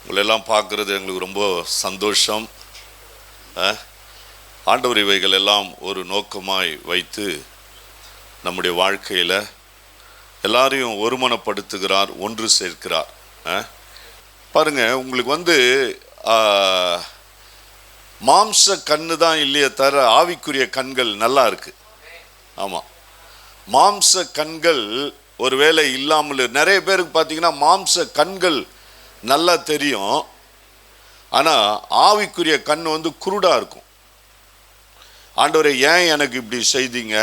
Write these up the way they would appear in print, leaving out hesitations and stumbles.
உங்களெல்லாம் பார்க்குறது எங்களுக்கு ரொம்ப சந்தோஷம். ஆண்டவர் இவைகள் எல்லாம் ஒரு நோக்கமாய் வைத்து நம்முடைய வாழ்க்கையில் எல்லாரையும் ஒருமனப்படுத்துகிறார், ஒன்று சேர்க்கிறார். பாருங்கள், உங்களுக்கு மாம்ச கண்ணு தான் இல்லையே தவிர ஆவிக்குரிய கண்கள் நல்லா இருக்கு. ஆமாம், மாம்ச கண்கள் ஒருவேளை இல்லாமல் நிறைய பேருக்கு பார்த்தீங்கன்னா மாம்ச கண்கள் நல்லா தெரியும், ஆனால் ஆவிக்குரிய கண் குருடாக இருக்கும். ஆண்டவரே, ஏன் எனக்கு இப்படி செய்தீங்க,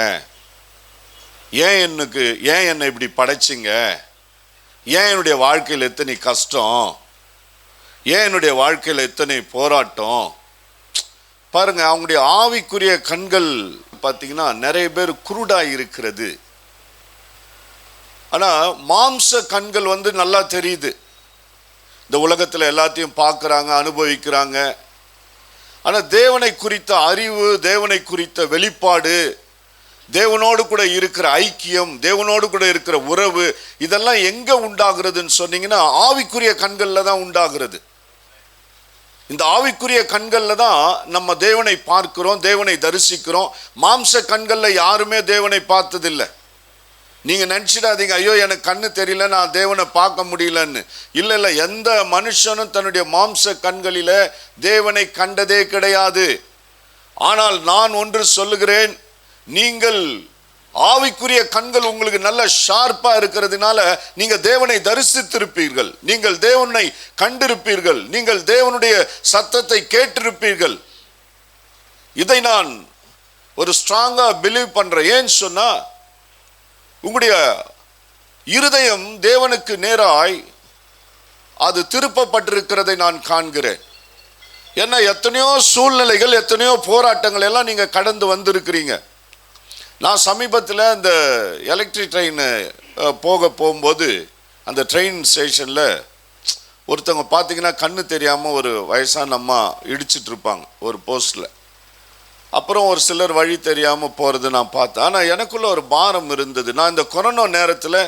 ஏன் என்னை இப்படி படைச்சிங்க, ஏன் என்னுடைய வாழ்க்கையில் எத்தனை கஷ்டம், ஏன் என்னுடைய வாழ்க்கையில் எத்தனை போராட்டம். பாருங்க, அவங்களுடைய ஆவிக்குரிய கண்கள் பார்த்தீங்கன்னா நிறைய பேர் குருடாக இருக்கிறது. ஆனால் மாம்ச கண்கள் நல்லா தெரியுது. இந்த உலகத்தில் எல்லாத்தையும் பார்க்குறாங்க, அனுபவிக்கிறாங்க. ஆனால் தேவனை குறித்த அறிவு, தேவனை குறித்த வெளிப்பாடு, தேவனோடு கூட இருக்கிற ஐக்கியம், தேவனோடு கூட இருக்கிற உறவு, இதெல்லாம் எங்கே உண்டாகிறதுன்னு சொன்னீங்கன்னா ஆவிக்குரிய கண்களில் தான் உண்டாகிறது. இந்த ஆவிக்குரிய கண்களில் தான் நம்ம தேவனை பார்க்கிறோம், தேவனை தரிசிக்கிறோம். மாம்ச கண்களில் யாருமே தேவனை பார்த்ததில்லை. நீங்கள் நினச்சிடாதீங்க, ஐயோ எனக்கு கண்ணு தெரியல, நான் தேவனை பார்க்க முடியலன்னு. இல்லை, எந்த மனுஷனும் தன்னுடைய மாம்ச கண்களில் தேவனை கண்டதே கிடையாது. ஆனால் நான் ஒன்று சொல்லுகிறேன், நீங்கள் ஆவிக்குரிய கண்கள் உங்களுக்கு நல்ல ஷார்ப்பாக இருக்கிறதுனால நீங்கள் தேவனை தரிசித்திருப்பீர்கள், நீங்கள் தேவனை கண்டிருப்பீர்கள், நீங்கள் தேவனுடைய சத்தத்தை கேட்டிருப்பீர்கள். இதை நான் ஒரு ஸ்ட்ராங்காக பிலீவ் பண்ணுறேன். ஏன்னு சொன்னால், உங்களுடைய இருதயம் தேவனுக்கு நேராய் அது திருப்பப்பட்டிருக்கிறதை நான் காண்கிறேன். ஏன்னா எத்தனையோ சூழ்நிலைகள், எத்தனையோ போராட்டங்கள் எல்லாம் நீங்கள் கடந்து வந்திருக்கிறீங்க. நான் சமீபத்தில் இந்த எலக்ட்ரிக் ட்ரெயின் போகும்போது அந்த ட்ரெயின் ஸ்டேஷனில் ஒருத்தவங்க பார்த்தீங்கன்னா கண்ணு தெரியாமல் ஒரு வயசான அம்மா இடிச்சிட்டு இருப்பாங்க ஒரு போஸ்டில். அப்புறம் ஒரு சிலர் வழி தெரியாமல் போகிறது நான் பார்த்தேன். ஆனால் எனக்குள்ள ஒரு பாரம் இருந்தது. நான் இந்த கொரோனா நேரத்தில்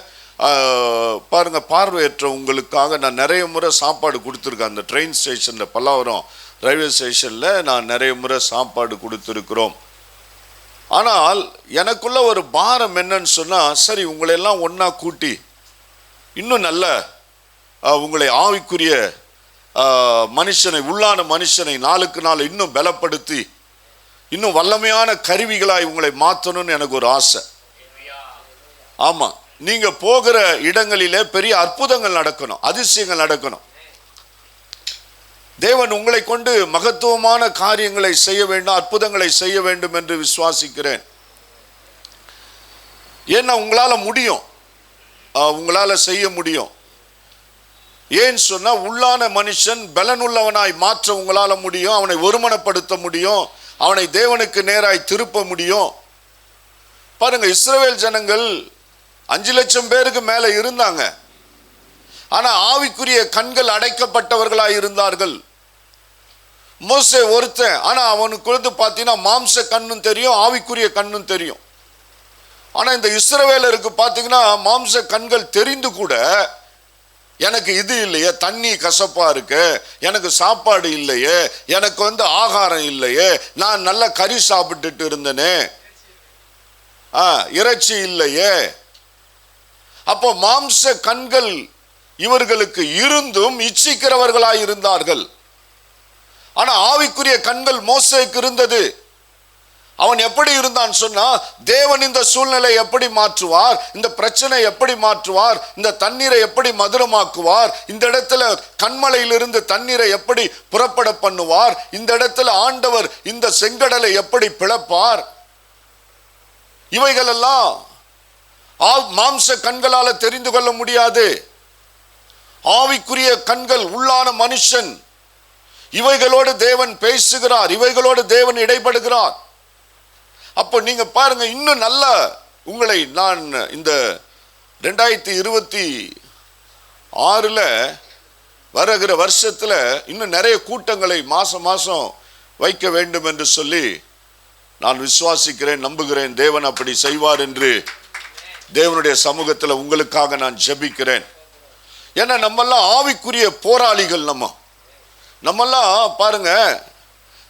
பாருங்கள், பார்வையற்ற உங்களுக்காக நான் நிறைய முறை சாப்பாடு கொடுத்துருக்கேன். அந்த ட்ரெயின் ஸ்டேஷனில், பல்லாவரம் ரயில்வே ஸ்டேஷனில் நான் நிறைய முறை சாப்பாடு கொடுத்துருக்குறோம். ஆனால் எனக்குள்ள ஒரு பாரம் என்னன்னு சொன்னால், சரி உங்களையெல்லாம் ஒன்றா கூட்டி இன்னும் நல்ல உங்களை ஆவிக்குரிய மனுஷனை, உள்ளான மனுஷனை நாளுக்கு நாள் இன்னும் பலப்படுத்தி இன்னும் வல்லமையான கருவிகளாய் உங்களை மாற்றணும்னு எனக்கு ஒரு ஆசை. ஆமாம், நீங்கள் போகிற இடங்களிலே பெரிய அற்புதங்கள் நடக்கணும், அதிசயங்கள் நடக்கணும். தேவன் உங்களை கொண்டு மகத்துவமான காரியங்களை செய்ய வேண்டும், அற்புதங்களை செய்ய வேண்டும் என்று விசுவாசிக்கிறேன். ஏன்னா உங்களால் முடியும், உங்களால் செய்ய முடியும். ஏன்னு சொன்னால், உள்ளான மனுஷன் பலனுள்ளவனாய் மாற்ற உங்களால் முடியும், அவனை ஒருமனப்படுத்த முடியும், அவனை தேவனுக்கு நேராய் திருப்ப முடியும். பாருங்க, இஸ்ரவேல் ஜனங்கள் 5 லட்சம் பேருக்கு மேலே இருந்தாங்க. ஆனால் ஆவிக்குரிய கண்கள் அடைக்கப்பட்டவர்களாய் இருந்தார்கள். மோசே ஒருத்தன், ஆனால் அவனுக்கு பார்த்தீங்கன்னா மாம்ச கண்ணும் தெரியும், ஆவிக்குரிய கண்ணும் தெரியும். ஆனால் இந்த இஸ்ரவேலருக்கு பார்த்தீங்கன்னா மாம்ச கண்கள் தெரிந்து கூட எனக்கு இது இல்லையே, தண்ணி கசப்பா இருக்கு, எனக்கு சாப்பாடு இல்லையே, எனக்கு ஆகாரம் இல்லையே, நான் நல்ல கறி சாப்பிட்டுட்டு இருந்தேனே, இறைச்சி இல்லையே. அப்போ மாம்ச கண்கள் இவர்களுக்கு இருந்தும் இச்சிக்கிறவர்களாய் இருந்தார்கள். ஆனா ஆவிக்குரிய கண்கள் மோசேக்கு இருந்தது. அவன் எப்படி இருந்தான் சொன்னா, தேவன் இந்த சூழ்நிலை எப்படி மாற்றுவார், இந்த பிரச்சனை எப்படி மாற்றுவார், இந்த தண்ணீரை எப்படி மதுரமாக்குவார், இந்த இடத்துல கண்மலையிலிருந்து தண்ணீரை எப்படி புறப்பட பண்ணுவார், இந்த இடத்துல ஆண்டவர் இந்த செங்கடலை எப்படி பிளப்பார், இவைகளெல்லாம் மாம்ச கண்களால தெரிந்து கொள்ள முடியாது. ஆவிக்குரிய கண்கள், உள்ளான மனுஷன், இவைகளோடு தேவன் பேசுகிறார், இவைகளோடு தேவன் இடைப்படுகிறார். அப்போ நீங்க பாருங்க, இன்னும் நல்ல உங்களை நான் இந்த 2026 வருகிற வருஷத்துல இன்னும் நிறைய கூட்டங்களை மாசம் வைக்க வேண்டும் என்று சொல்லி நான் விசுவாசிக்கிறேன், நம்புகிறேன். தேவன் அப்படி செய்வார் என்று தேவனுடைய சமூகத்தில் உங்களுக்காக நான் ஜெபிக்கிறேன். ஏன்னா நம்மெல்லாம் ஆவிக்குரிய போராளிகள். நம்மெல்லாம் பாருங்க,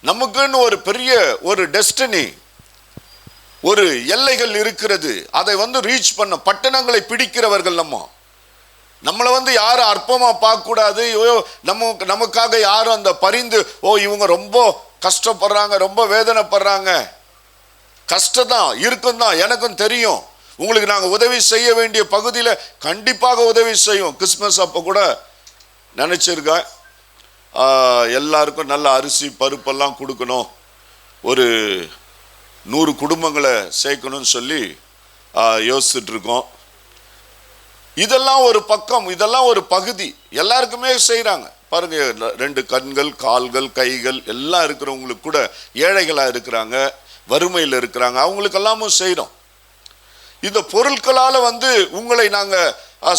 நமக்குன்னு ஒரு பெரிய ஒரு டெஸ்டினி, ஒரு எல்லைகள் இருக்கிறது. அதை ரீச் பண்ண பட்டணங்களை பிடிக்கிறவர்கள் நம்மளை யாரும் அற்பமா பார்க்க கூடாது. நமக்காக யாரும் அந்த பரிந்து இவங்க ரொம்ப கஷ்டப்படுறாங்க, ரொம்ப வேதனைப்படுறாங்க. கஷ்டம் தான் இருக்கும் தான், எனக்கும் தெரியும். உங்களுக்கு நாங்கள் உதவி செய்ய வேண்டிய பகுதியில் கண்டிப்பாக உதவி செய்வோம். கிறிஸ்மஸ் அப்போ கூட நினச்சிருக்கேன், எல்லாருக்கும் நல்ல அரிசி பருப்பெல்லாம் கொடுக்கணும், ஒரு 100 குடும்பங்களை சேர்க்கணும்னு சொல்லி யோசிச்சுட்டு இருக்கோம். இதெல்லாம் ஒரு பக்கம், இதெல்லாம் ஒரு பகுதி. எல்லாருக்குமே செய்கிறாங்க பாருங்க. 2 கண்கள், கால்கள், கைகள் எல்லாம் இருக்கிறவங்களுக்கு கூட, ஏழைகளாக இருக்கிறாங்க, வறுமையில் இருக்கிறாங்க, அவங்களுக்கெல்லாமும் செய்கிறோம். இந்த பொருட்களால் உங்களை நாங்கள்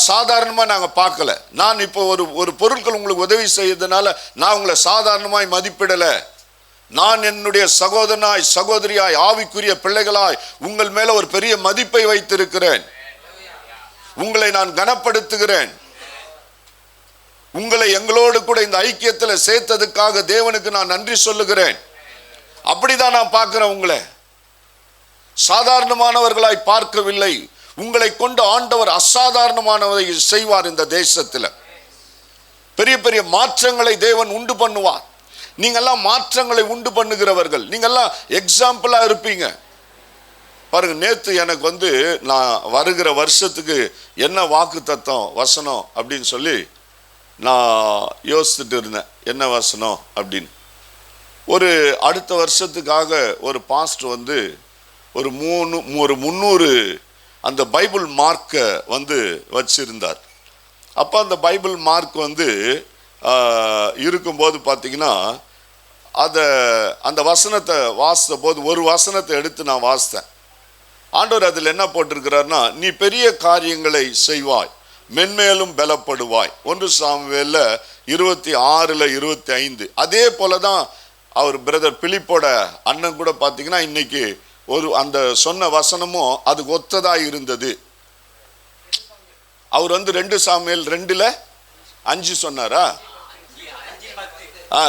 சாதாரணமாக நாங்கள் பார்க்கல. நான் இப்போ ஒரு பொருட்கள் உங்களுக்கு உதவி செய்யறதுனால நான் உங்களை சாதாரணமாய் மதிப்பிடலை. நான் என்னுடைய சகோதரனாய், சகோதரியாய், ஆவிக்குரிய பிள்ளைகளாய் உங்கள் மேல ஒரு பெரிய மதிப்பை வைத்திருக்கிறேன். உங்களை நான் கனப்படுத்துகிறேன். உங்களை எங்களோடு கூட இந்த ஐக்கியத்தில் சேர்த்ததுக்காக தேவனுக்கு நான் நன்றி சொல்லுகிறேன். அப்படிதான் நான் பார்க்கிறேன். உங்களை சாதாரணமானவர்களாய் பார்க்கவில்லை. உங்களை கொண்டு ஆண்டவர் அசாதாரணமானவரை செய்வார். இந்த தேசத்தில் பெரிய பெரிய மாற்றங்களை தேவன் உண்டு பண்ணுவார். நீங்கெல்லாம் மாற்றங்களை உண்டு பண்ணுகிறவர்கள், நீங்கெல்லாம் எக்ஸாம்பிளா இருப்பீங்க. பாருங்க, நேத்து எனக்கு நான் வருகிற வருஷத்துக்கு என்ன வாக்கு தத்தம் வசனம் அப்படின்னு சொல்லி நான் யோசிச்சுட்டு இருந்தேன். என்ன வசனம் அப்படின்னு. ஒரு அடுத்த வருஷத்துக்காக ஒரு பாஸ்டர் ஒரு 300 அந்த பைபிள் மார்க்கை வச்சிருந்தார். அப்போ அந்த பைபிள் மார்க் இருக்கும்போது பார்த்தீங்கன்னா அந்த வசனத்தை வாசித்த போது ஒரு வசனத்தை எடுத்து நான் வாசித்தேன். ஆண்டவர் அதில் என்ன போட்டிருக்கிறார்னா, நீ பெரிய காரியங்களை செய்வாய், மென்மேலும் பலப்படுவாய். 1 சாமுவேல்ல 26:25. அதே போல தான் அவர் பிரதர் பிலிப்போட அண்ணன் கூட பார்த்தீங்கன்னா இன்னைக்கு அந்த சொன்ன வசனமும் அதுக்கு ஒத்ததாக இருந்தது. அவர் 2 சாமுவேல் 2:5 சொன்னாரா?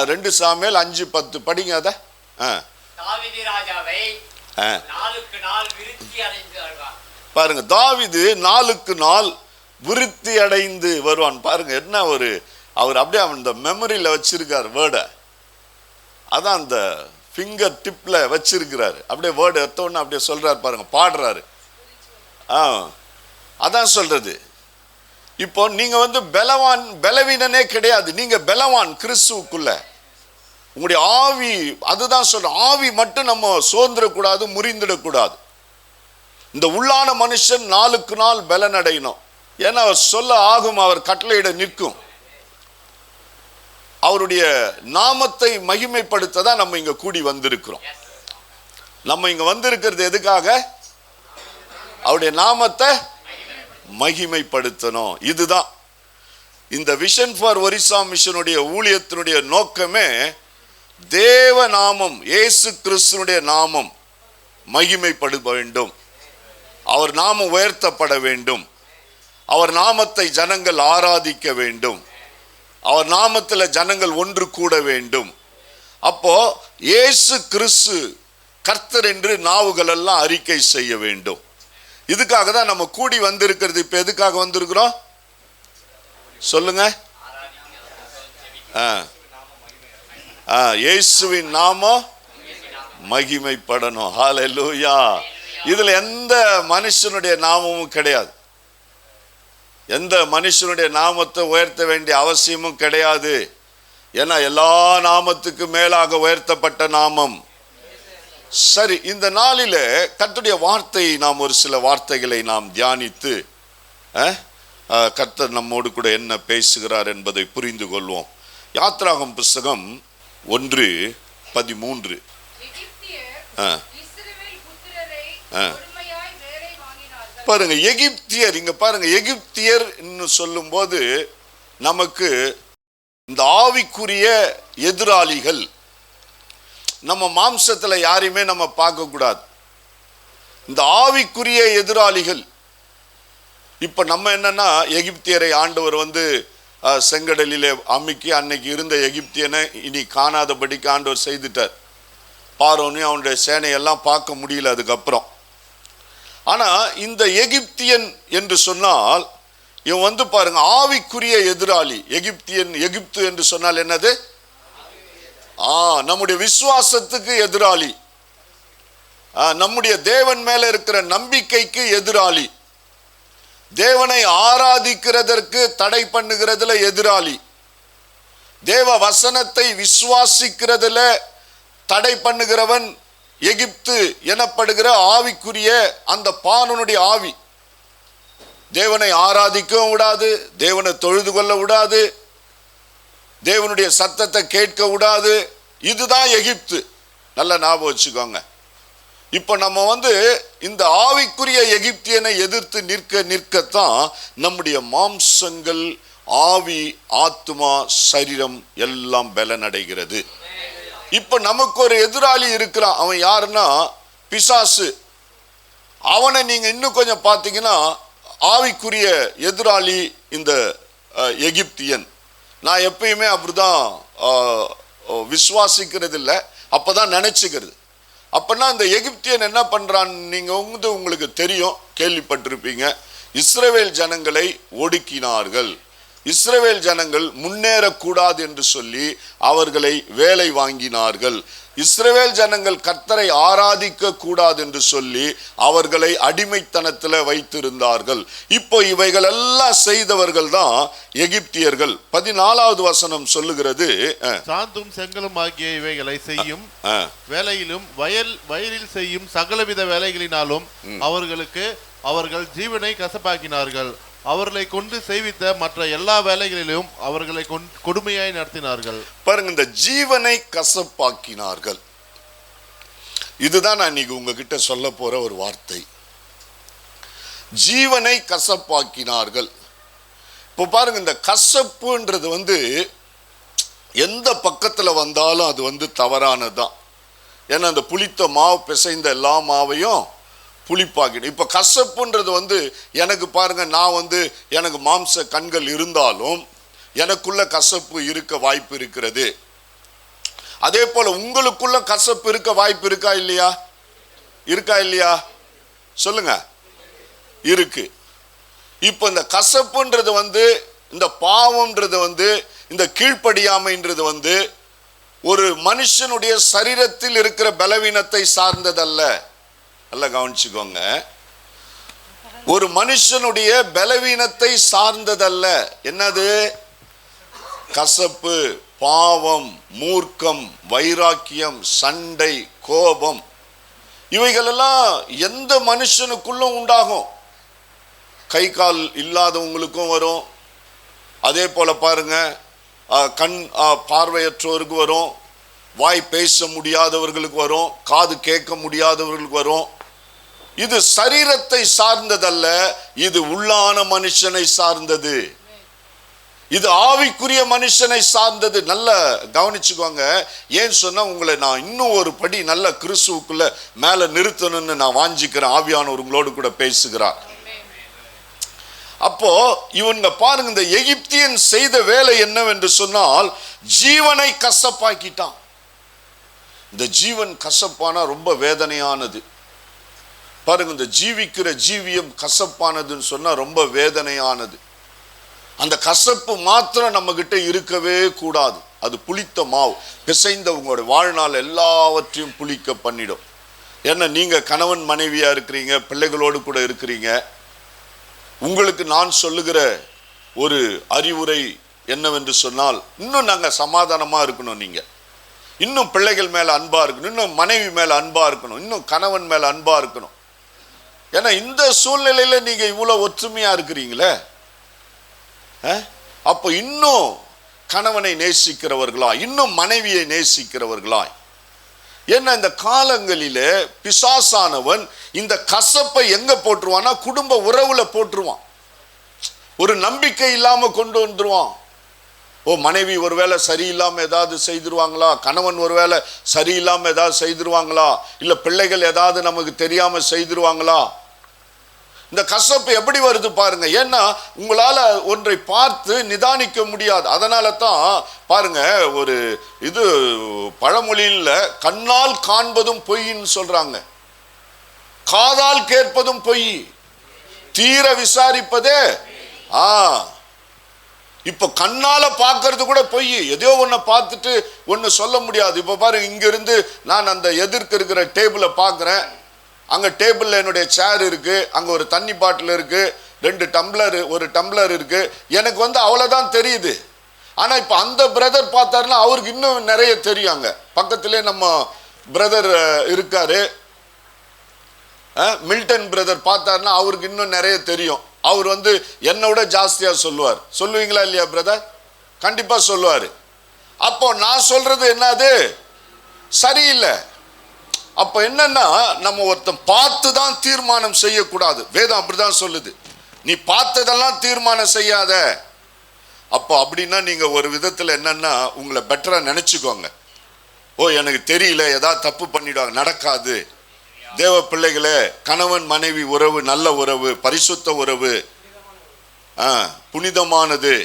2 சாமுவேல் 5:10 படிங்க. அத பாருங்க, தாவீது நாளுக்கு நாள் விருத்தி அடைந்து வருவான். பாருங்க என்ன அவர் அப்படியே அந்த மெமரியில வச்சிருக்கார் வேர்டை. அதான் அந்த ஃபிங்கர் டிப்ல வச்சிருக்கிறாரு. அப்படியே வேர்டு எடுத்தோன்னு அப்படியே சொல்றாரு பாருங்க, பாடுறாரு. அதான் சொல்றது. இப்போ நீங்க பலவீனனே கிடையாது, நீங்க பலவான் கிறிஸ்துவுக்குள்ள. உங்களுடைய ஆவி, அதுதான் சொல்ற, ஆவி மட்டும் நம்ம சோர்ந்துடக்கூடாது, முறிந்துடக்கூடாது. இந்த உள்ளான மனுஷன் நாளுக்கு நாள் பலன் அடையணும். ஏன்னா அவர் சொல்ல ஆகும், அவர் கட்டளையிட நிற்கும். அவருடைய நாமத்தை மகிமைப்படுத்த தான் நம்ம இங்க கூடி வந்திருக்கிறோம். நம்ம இங்க வந்திருக்கிறது எதுக்காக? அவருடைய நாமத்தை மகிமைப்படுத்தணும். இதுதான் இந்த விஷன் ஃபார் ஒரிசா மிஷனுடைய ஊழியத்தினுடைய நோக்கமே. தேவ நாமம், இயேசு கிறிஸ்துனுடைய நாமம் மகிமைப்பட வேண்டும். அவர் நாமம் உயர்த்தப்பட வேண்டும். அவர் நாமத்தை ஜனங்கள் ஆராதிக்க வேண்டும். அவர் நாமத்தில் ஜனங்கள் ஒன்று கூட வேண்டும். அப்போ இயேசு கிறிஸ்து கர்த்தர் என்று நாவுகள் எல்லாம் அறிக்கை செய்ய வேண்டும். இதுக்காக தான் நம்ம கூடி வந்திருக்கிறது. இப்ப எதுக்காக வந்திருக்கிறோம் சொல்லுங்க? இயேசுவின் நாமம் மகிமைப்படணும். ஹல்லேலூயா. இதுல எந்த மனுஷனுடைய நாமமும் கிடையாது. எந்த மனுஷனுடைய நாமத்தை உயர்த்த வேண்டிய அவசியமும் கிடையாது. ஏன்னா எல்லா நாமத்துக்கு மேலாக உயர்த்தப்பட்ட நாமம். சரி, இந்த நாளில கர்த்தருடைய வார்த்தையை நாம் ஒரு சில வார்த்தைகளை நாம் தியானித்து கர்த்தர் நம்மோடு கூட என்ன பேசுகிறார் என்பதை புரிந்து கொள்வோம். யாத்ராகமம் புஸ்தகம் 1:13. பாருங்க, எகிப்தியர். இங்க பாருங்க, எகிப்தியர் சொல்லும் போது நமக்கு இந்த ஆவிக்குரிய எதிராளிகள். நம்ம மாம்சத்துல யாரையுமே நம்ம பார்க்க கூடாது. இந்த ஆவிக்குரிய எதிராளிகள். இப்ப நம்ம என்னன்னா, எகிப்தியரை ஆண்டவர் செங்கடலிலே அமுக்கி அன்னைக்கு இருந்த எகிப்தியனை இனி காணாதபடிக்கு ஆண்டவர் செய்துட்டார். பார்வோனையும் அவனுடைய சேனையெல்லாம் பார்க்க முடியல அதுக்கப்புறம். ஆனால் இந்த எகிப்தியன் என்று சொன்னால் இவன் பாருங்க ஆவிக்குரிய எதிராளி. எகிப்து என்று சொன்னால் என்னது? நம்முடைய விசுவாசத்துக்கு எதிராளி, நம்முடைய தேவன் மேல இருக்கிற நம்பிக்கைக்கு எதிராளி, தேவனை ஆராதிக்கிறதற்கு தடை பண்ணுகிறதுல எதிராளி, தேவ வசனத்தை விசுவாசிக்கிறதுல தடை பண்ணுகிறவன் எகிப்து எனப்படுகிற ஆவிக்குரிய அந்த பார்வோனுடைய ஆவி. தேவனை ஆராதிக்கவும் விடாது, தேவனை தொழுது கொள்ள விடாது, தேவனுடைய சத்தத்தை கேட்க விடாது. இதுதான் எகிப்து. நல்ல ஞாபகம் வச்சுக்கோங்க. இப்போ நம்ம இந்த ஆவிக்குரிய எகிப்தியனை எதிர்த்து நிற்கத்தான் நம்முடைய மாம்சங்கள், ஆவி, ஆத்மா, சரீரம் எல்லாம் பலனடைகிறது. இப்போ நமக்கு ஒரு எதிராளி இருக்கிறான். அவன் யாருன்னா பிசாசு. அவனை நீங்க இன்னும் கொஞ்சம் பார்த்தீங்கன்னா ஆவிக்குரிய எதிராளி இந்த எகிப்தியன். நான் எப்பயுமே அப்படிதான் விசுவாசிக்கிறது இல்லை, அப்பதான் நினைச்சுக்கிறது. அப்பனா இந்த எகிப்தியன் என்ன பண்றான்? நீங்க உங்களுக்கு தெரியும், கேள்விப்பட்டிருப்பீங்க. இஸ்ரவேல் ஜனங்களை ஒடுக்கினார்கள். இஸ்ரவேல் ஜனங்கள் முன்னேறக்கூடாது என்று சொல்லி அவர்களை வேலை வாங்கினார்கள். இஸ்ரவேல் ஜனங்கள் கர்த்தரை ஆராதிக்க கூடாது என்று சொல்லி அவர்களை அடிமைத்தனத்தில் வைத்திருந்தார்கள். இப்போ இவைகள் எல்லாம் செய்தவர்கள் தான் எகிப்தியர்கள். 14வது வசனம் சொல்லுகிறது, சாந்தும் செங்கலும் ஆகிய இவைகளை செய்யும் வேலையிலும் வயலில் செய்யும் சகலவித வேலைகளினாலும் அவர்கள் ஜீவனை கசப்பாக்கினார்கள். அவர்களை கொண்டு செய்வித்த மற்ற எல்லா வேலைகளிலும் அவர்களை கொடுமையாய் நடத்தினார்கள். பாருங்க, இந்த ஜீவனை கசப்பாக்கினார்கள். இதுதான் நான் இன்னைக்கு உங்ககிட்ட சொல்ல போற ஒரு வார்த்தை. ஜீவனை கசப்பாக்கினார்கள். இப்போ பாருங்க, இந்த கசப்புன்றது எந்த பக்கத்துல வந்தாலும் அது தவறானதுதான். ஏன்னா அந்த புளித்த மாவு பிசைந்த எல்லா மாவையும் புளிப்பாக்கிடும். இப்போ கசப்புன்றது எனக்கு பாருங்க, நான் எனக்கு மாம்ச கண்கள் இருந்தாலும் எனக்குள்ள கசப்பு இருக்க வாய்ப்பு இருக்கிறது. அதே போல உங்களுக்குள்ள கசப்பு இருக்க வாய்ப்பு இருக்கா இல்லையா? சொல்லுங்க, இருக்கு. இப்போ இந்த கசப்புன்றது இந்த பாவம்ன்றது இந்த கீழ்ப்படியாமைன்றது ஒரு மனுஷனுடைய சரீரத்தில் இருக்கிற பலவீனத்தை சார்ந்ததல்ல. நல்லா கவனிச்சுக்கோங்க. ஒரு மனுஷனுடைய பலவீனத்தை சார்ந்ததல்ல. என்னது? கசப்பு, பாவம், மூர்க்கம், வைராக்கியம், சண்டை, கோபம், இவைகளெல்லாம் எந்த மனுஷனுக்குள்ளும் உண்டாகும். கை கால் இல்லாதவங்களுக்கும் வரும். அதே போல பாருங்க, கண் பார்வையற்றோருக்கு வரும், வாய் பேச முடியாதவர்களுக்கு வரும், காது கேட்க முடியாதவர்களுக்கு வரும். இது சரீரத்தை சார்ந்ததல்ல, இது உள்ளான மனுஷனை சார்ந்தது. இது ஆவிக்குரிய மனுஷனை சார்ந்தது. நல்ல கவனிச்சுக்கோங்க. ஏன் சொன்னா உங்களை நான் இன்னும் ஒரு படி நல்ல கிறிஸ்துவுக்குள்ள மேல நிறுத்தணும்னு நான் வாஞ்சிக்கிறேன். ஆவியானவர் உங்களோடு கூட பேசுகிறார். அப்போ இவங்க பாருங்க, இந்த எகிப்தியன் செய்த வேலை என்னவென்று சொன்னால் ஜீவனை கசப்பாக்கிட்டான். இந்த ஜீவன் கசப்பானா ரொம்ப வேதனையானது. பாருங்க, இந்த ஜீவிக்கிற ஜீவியம் கசப்பானதுன்னு சொன்னா ரொம்ப வேதனையானது. அந்த கசப்பு மாத்திரம் நம்ம கிட்ட இருக்கவே கூடாது. அது புளித்த மாவு பிசைந்த உங்களுடைய வாழ்நாள் எல்லாவற்றையும் புளிக்க பண்ணிடும். ஏன்னா நீங்க கணவன் மனைவியா இருக்கிறீங்க, பிள்ளைகளோடு கூட இருக்கிறீங்க. உங்களுக்கு நான் சொல்லுகிற ஒரு அறிவுரை என்னவென்று சொன்னால், இன்னும் நாங்க சமாதானமா இருக்கணும். நீங்க இன்னும் பிள்ளைகள் மேல அன்பா இருக்கணும், இன்னும் மனைவி மேல அன்பா இருக்கணும், இன்னும் கணவன் மேல அன்பா இருக்கணும். ஏன்னா இந்த சூழ்நிலையில நீங்க இவ்வளவு ஒற்றுமையா இருக்கிறீங்களே, அப்போ இன்னும் கணவனை நேசிக்கிறவர்களா, இன்னும் மனைவியை நேசிக்கிறவர்களாய். ஏன்னா இந்த காலங்களிலே பிசாசானவன் இந்த கசப்பை எங்க போட்டுருவான்னா குடும்ப உறவுல போட்டுருவான். ஒரு நம்பிக்கை இல்லாம கொண்டு வந்துருவான். மனைவி ஒருவேளை சரியில்லாம ஏதாவது செய்திருவாங்களா, கணவன் ஒருவேளை சரியில்லாம ஏதாவது செய்திருவாங்களா, இல்ல பிள்ளைகள் ஏதாவது நமக்கு தெரியாம செய்திருவாங்களா. இந்த கசப்பு எப்படி வருது பாருங்க. ஏன்னா உங்களால ஒன்றை பார்த்து நிதானிக்க முடியாது. அதனால தான் பாருங்க, ஒரு இது பழமொழியில் கண்ணால் காண்பதும் பொய்ன்னு சொல்றாங்க, காதால் கேட்பதும் பொய், தீர விசாரிப்பதே. இப்ப கண்ணால பார்க்கறது கூட பொய். எதையோ ஒன்ன பார்த்துட்டு ஒன்னு சொல்ல முடியாது. இப்ப பாருங்க, இங்க இருந்து நான் அந்த எதிர்க்க இருக்கிற டேபிளை பார்க்கிறேன். அங்க டேபிள்ல என்னுடைய சேர் இருக்கு, அங்க ஒரு தண்ணி பாட்டில் இருக்கு, 2 டம்ளர், ஒரு டம்ளர் இருக்கு. எனக்கு அவ்வளவுதான் தெரியுது. ஆனா இப்ப அந்த பிரதர் பார்த்தாருன்னா அவருக்கு இன்னும் நிறைய தெரியும். அங்க பக்கத்திலே நம்ம பிரதர் இருக்காரு, மில்டன் பிரதர் பார்த்தாருன்னா அவருக்கு இன்னும் நிறைய தெரியும். அவர் என்னோட ஜாஸ்தியா சொல்லுவார். சொல்லுவீங்களா இல்லையா பிரதர்? கண்டிப்பா சொல்லுவாரு. அப்போ நான் சொல்றது என்னது சரியில்லை. அப்ப என்னன்னா, நம்ம ஒருத்தன் பார்த்து தான் தீர்மானம் செய்யக்கூடாது. வேதம் அப்படிதான் சொல்லுது, நீ பார்த்ததெல்லாம் தீர்மானம் செய்யாத. அப்போ அப்படின்னா நீங்க ஒரு விதத்துல என்னன்னா உங்களை பெட்டரா நினைச்சுக்கோங்க. எனக்கு தெரியல, ஏதாவது தப்பு பண்ணிடுவாங்க. நடக்காது. தேவ பிள்ளைகளே, கணவன் மனைவி உறவு நல்ல உறவு, பரிசுத்த உறவு, புனிதமானது,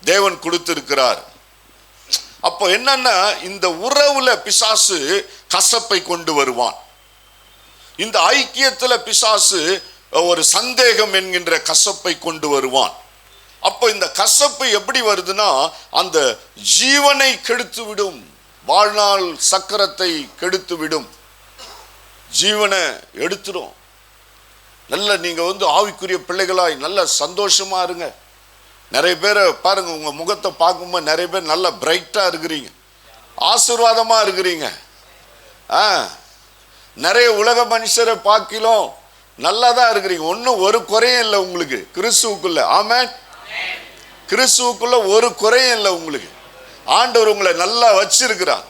தேவன் கொடுத்திருக்கிறார். அப்போ என்னன்னா, இந்த உறவுல பிசாசு கசப்பை கொண்டு வருவான். இந்த ஐக்கியத்துல பிசாசு ஒரு சந்தேகம் என்கின்ற கசப்பை கொண்டு வருவான். அப்போ இந்த கசப்பு எப்படி வருதுன்னா, அந்த ஜீவனை கெடுத்து விடும், வாழ்நாள் சக்கரத்தை கெடுத்து விடும், ஜீவனை எடுத்துடும். நல்ல நீங்க ஆவிக்குரிய பிள்ளைகளாய் நல்ல சந்தோஷமா இருங்க. நிறைய பேரை பாருங்க, உங்க முகத்தை பார்க்கும்போது நிறைய பேர் நல்ல பிரைட்டா இருக்கிறீங்க, ஆசீர்வாதமா இருக்கிறீங்க. நிறைய உலக மனுஷரை பார்க்கலாம் நல்லா தான் இருக்கிறீங்க. ஒன்றும் ஒரு குறையும் இல்லை உங்களுக்கு கிறிஸ்துவுக்குள்ள. ஆமென். கிறிஸ்துவுக்குள்ள ஒரு குறையும் இல்லை உங்களுக்கு. ஆண்டவர் உங்களை நல்லா வச்சிருக்கிறார்.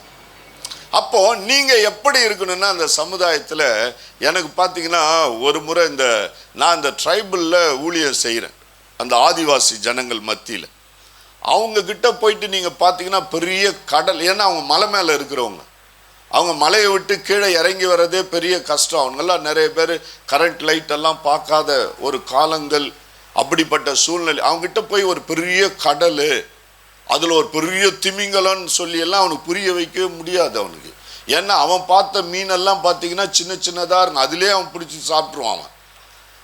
அப்போ நீங்க எப்படி இருக்கணும்னா, அந்த சமுதாயத்துல எனக்கு பார்த்தீங்கன்னா, ஒரு முறை நான் இந்த ட்ரைபிள்ல ஊழியர் செய்கிறேன், அந்த ஆதிவாசி ஜனங்கள் மத்தியில். அவங்க கிட்ட போயிட்டு நீங்க பார்த்தீங்கன்னா பெரிய கடல். ஏன்னா அவங்க மலை மேல இருக்கிறவங்க, அவங்க மலையை விட்டு கீழே இறங்கி வர்றதே பெரிய கஷ்டம். அவங்கெல்லாம் நிறைய பேர் கரண்ட் லைட் எல்லாம் பார்க்காத ஒரு காலங்கள். அப்படிப்பட்ட சூழ்நிலை அவங்ககிட்ட போய் ஒரு பெரிய கடல், அதில் ஒரு பெரிய திமிங்கலன்னு சொல்லி எல்லாம் அவனுக்கு புரிய வைக்கவே முடியாது அவனுக்கு. ஏன்னா அவன் பார்த்த மீனெல்லாம் பார்த்தீங்கன்னா சின்ன சின்னதாக இருக்கும், அதிலே அவன் பிடிச்சி சாப்பிட்ருவான். அவன்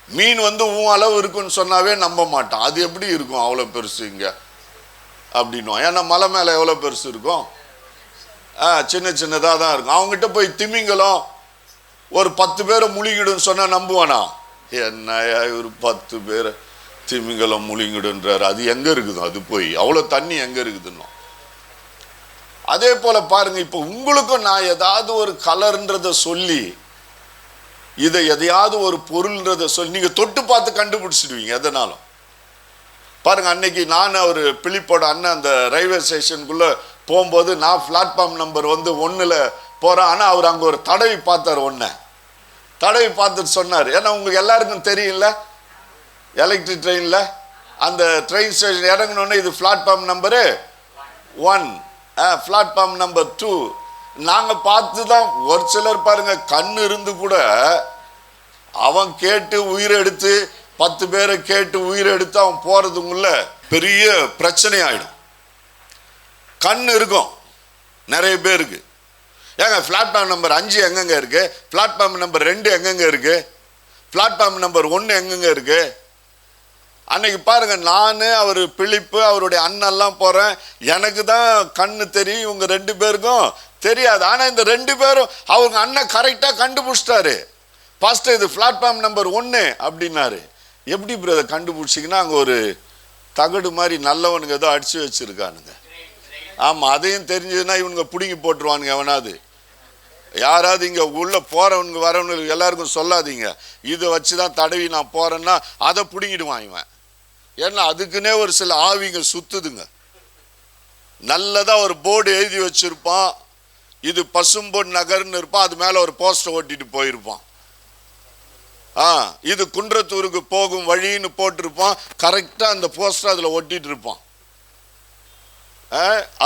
மீன் உன் அளவு இருக்குன்னு சொன்னாவே நம்ப மாட்டான். அது எப்படி இருக்கும் அவ்வளோ பெருசு இங்கே அப்படின்னுவான். ஏன்னா மலை மேலே எவ்வளோ பெருசு இருக்கும், சின்ன சின்னதாக தான் இருக்கும். அவங்ககிட்ட போய் திமிங்கலம் ஒரு 10 பேரை முழுங்கிடுன்னு சொன்னால் நம்புவானா? என்னையா ஒரு 10 பேரை திமிங்கலம் முழுங்கிடுன்றாரு, அது எங்க இருக்குது? அது போய் அவ்வளோ தண்ணி எங்க இருக்குதுன்னு. அதே போல பாருங்க, இப்போ உங்களுக்கும் நான் ஏதாவது ஒரு கலர்ன்றத சொல்லி, இதை எதையாவது ஒரு பொருள்ன்றத சொல்லி நீங்க தொட்டு பார்த்து கண்டுபிடிச்சிடுவீங்க எதனாலும். பாருங்க, அன்னைக்கு நான் ஒரு பிலிப்போட அண்ணன் அந்த ரயில்வே ஸ்டேஷனுக்குள்ள போகும்போது, நான் பிளாட்ஃபார்ம் நம்பர் 1ல் போறேன். ஆனா அவர் அங்க ஒரு தடவி பார்த்தார், தடவி பார்த்துட்டு சொன்னார். ஏன்னா உங்களுக்கு எல்லாருக்கும் தெரியல, எலக்ட்ரிக் ட்ரெயின்ல அந்த ட்ரெயின் ஸ்டேஷன் இறங்கினோடனே இது பிளாட்ஃபார்ம் நம்பரு 1, பிளாட்ஃபார்ம் நம்பர் 2. நாங்க பார்த்து தான். ஒரு சிலர் பாருங்க, கண்ணு இருந்து கூட அவன் கேட்டு உயிரை எடுத்து 10 பேரை கேட்டு உயிரை எடுத்து அவன் போறதுக்குள்ள பெரிய பிரச்சனை ஆயிடும். கண்ணு இருக்கும் நிறைய பேருக்கு. ஏங்க பிளாட்ஃபார்ம் நம்பர் 5 எங்கெங்க இருக்கு? பிளாட்ஃபார்ம் நம்பர் 2 எங்கெங்க இருக்கு? பிளாட்ஃபார்ம் நம்பர் 1 எங்கெங்க இருக்கு? அன்னைக்கு பாருங்க, நான் அவர் பிலிப்பு அவருடைய அண்ணெல்லாம் போறேன். எனக்கு தான் கண்ணு தெரியும், இவங்க 2 பேருக்கும் தெரியாது. ஆனா இந்த 2 பேரும் அவங்க அண்ணன் கரெக்டா கண்டுபிடிச்சிட்டாரு. பாஸ்டர் இது பிளாட்ஃபார்ம் நம்பர் 1 அப்படின்னாரு. எப்படி பிரதர் கண்டுபிடிச்சிங்கன்னா, அங்க ஒரு தகடு மாதிரி நல்லவனுங்க ஏதோ அடிச்சு வச்சிருக்கானுங்க. ஆமா, அதையும் தெரிஞ்சதுன்னா இவனுங்க பிடுங்கி போட்டுருவானுங்க. எவனாவது யாராவது இங்க உள்ள போறவனுங்க வரவனுக்கு எல்லாருக்கும் சொல்லாதீங்க, இதை வச்சுதான் தடவி நான் போறேன்னா அதை பிடுங்கிடுவான் இவன். ஏன்னா அதுக்குன்னே ஒரு சில ஆவிங்க சுத்துதுங்க. நல்லதா ஒரு போர்டு எழுதி வச்சிருப்பான், இது பசும்பொன் நகர்னு இருப்பான், அது மேல ஒரு போஸ்டர் ஓட்டிட்டு போயிருப்பான். இது குன்றத்தூருக்கு போகும் வழின்னு போட்டிருப்பான், கரெக்டா அந்த போஸ்டர் அதுல ஒட்டிட்டு இருப்பான்.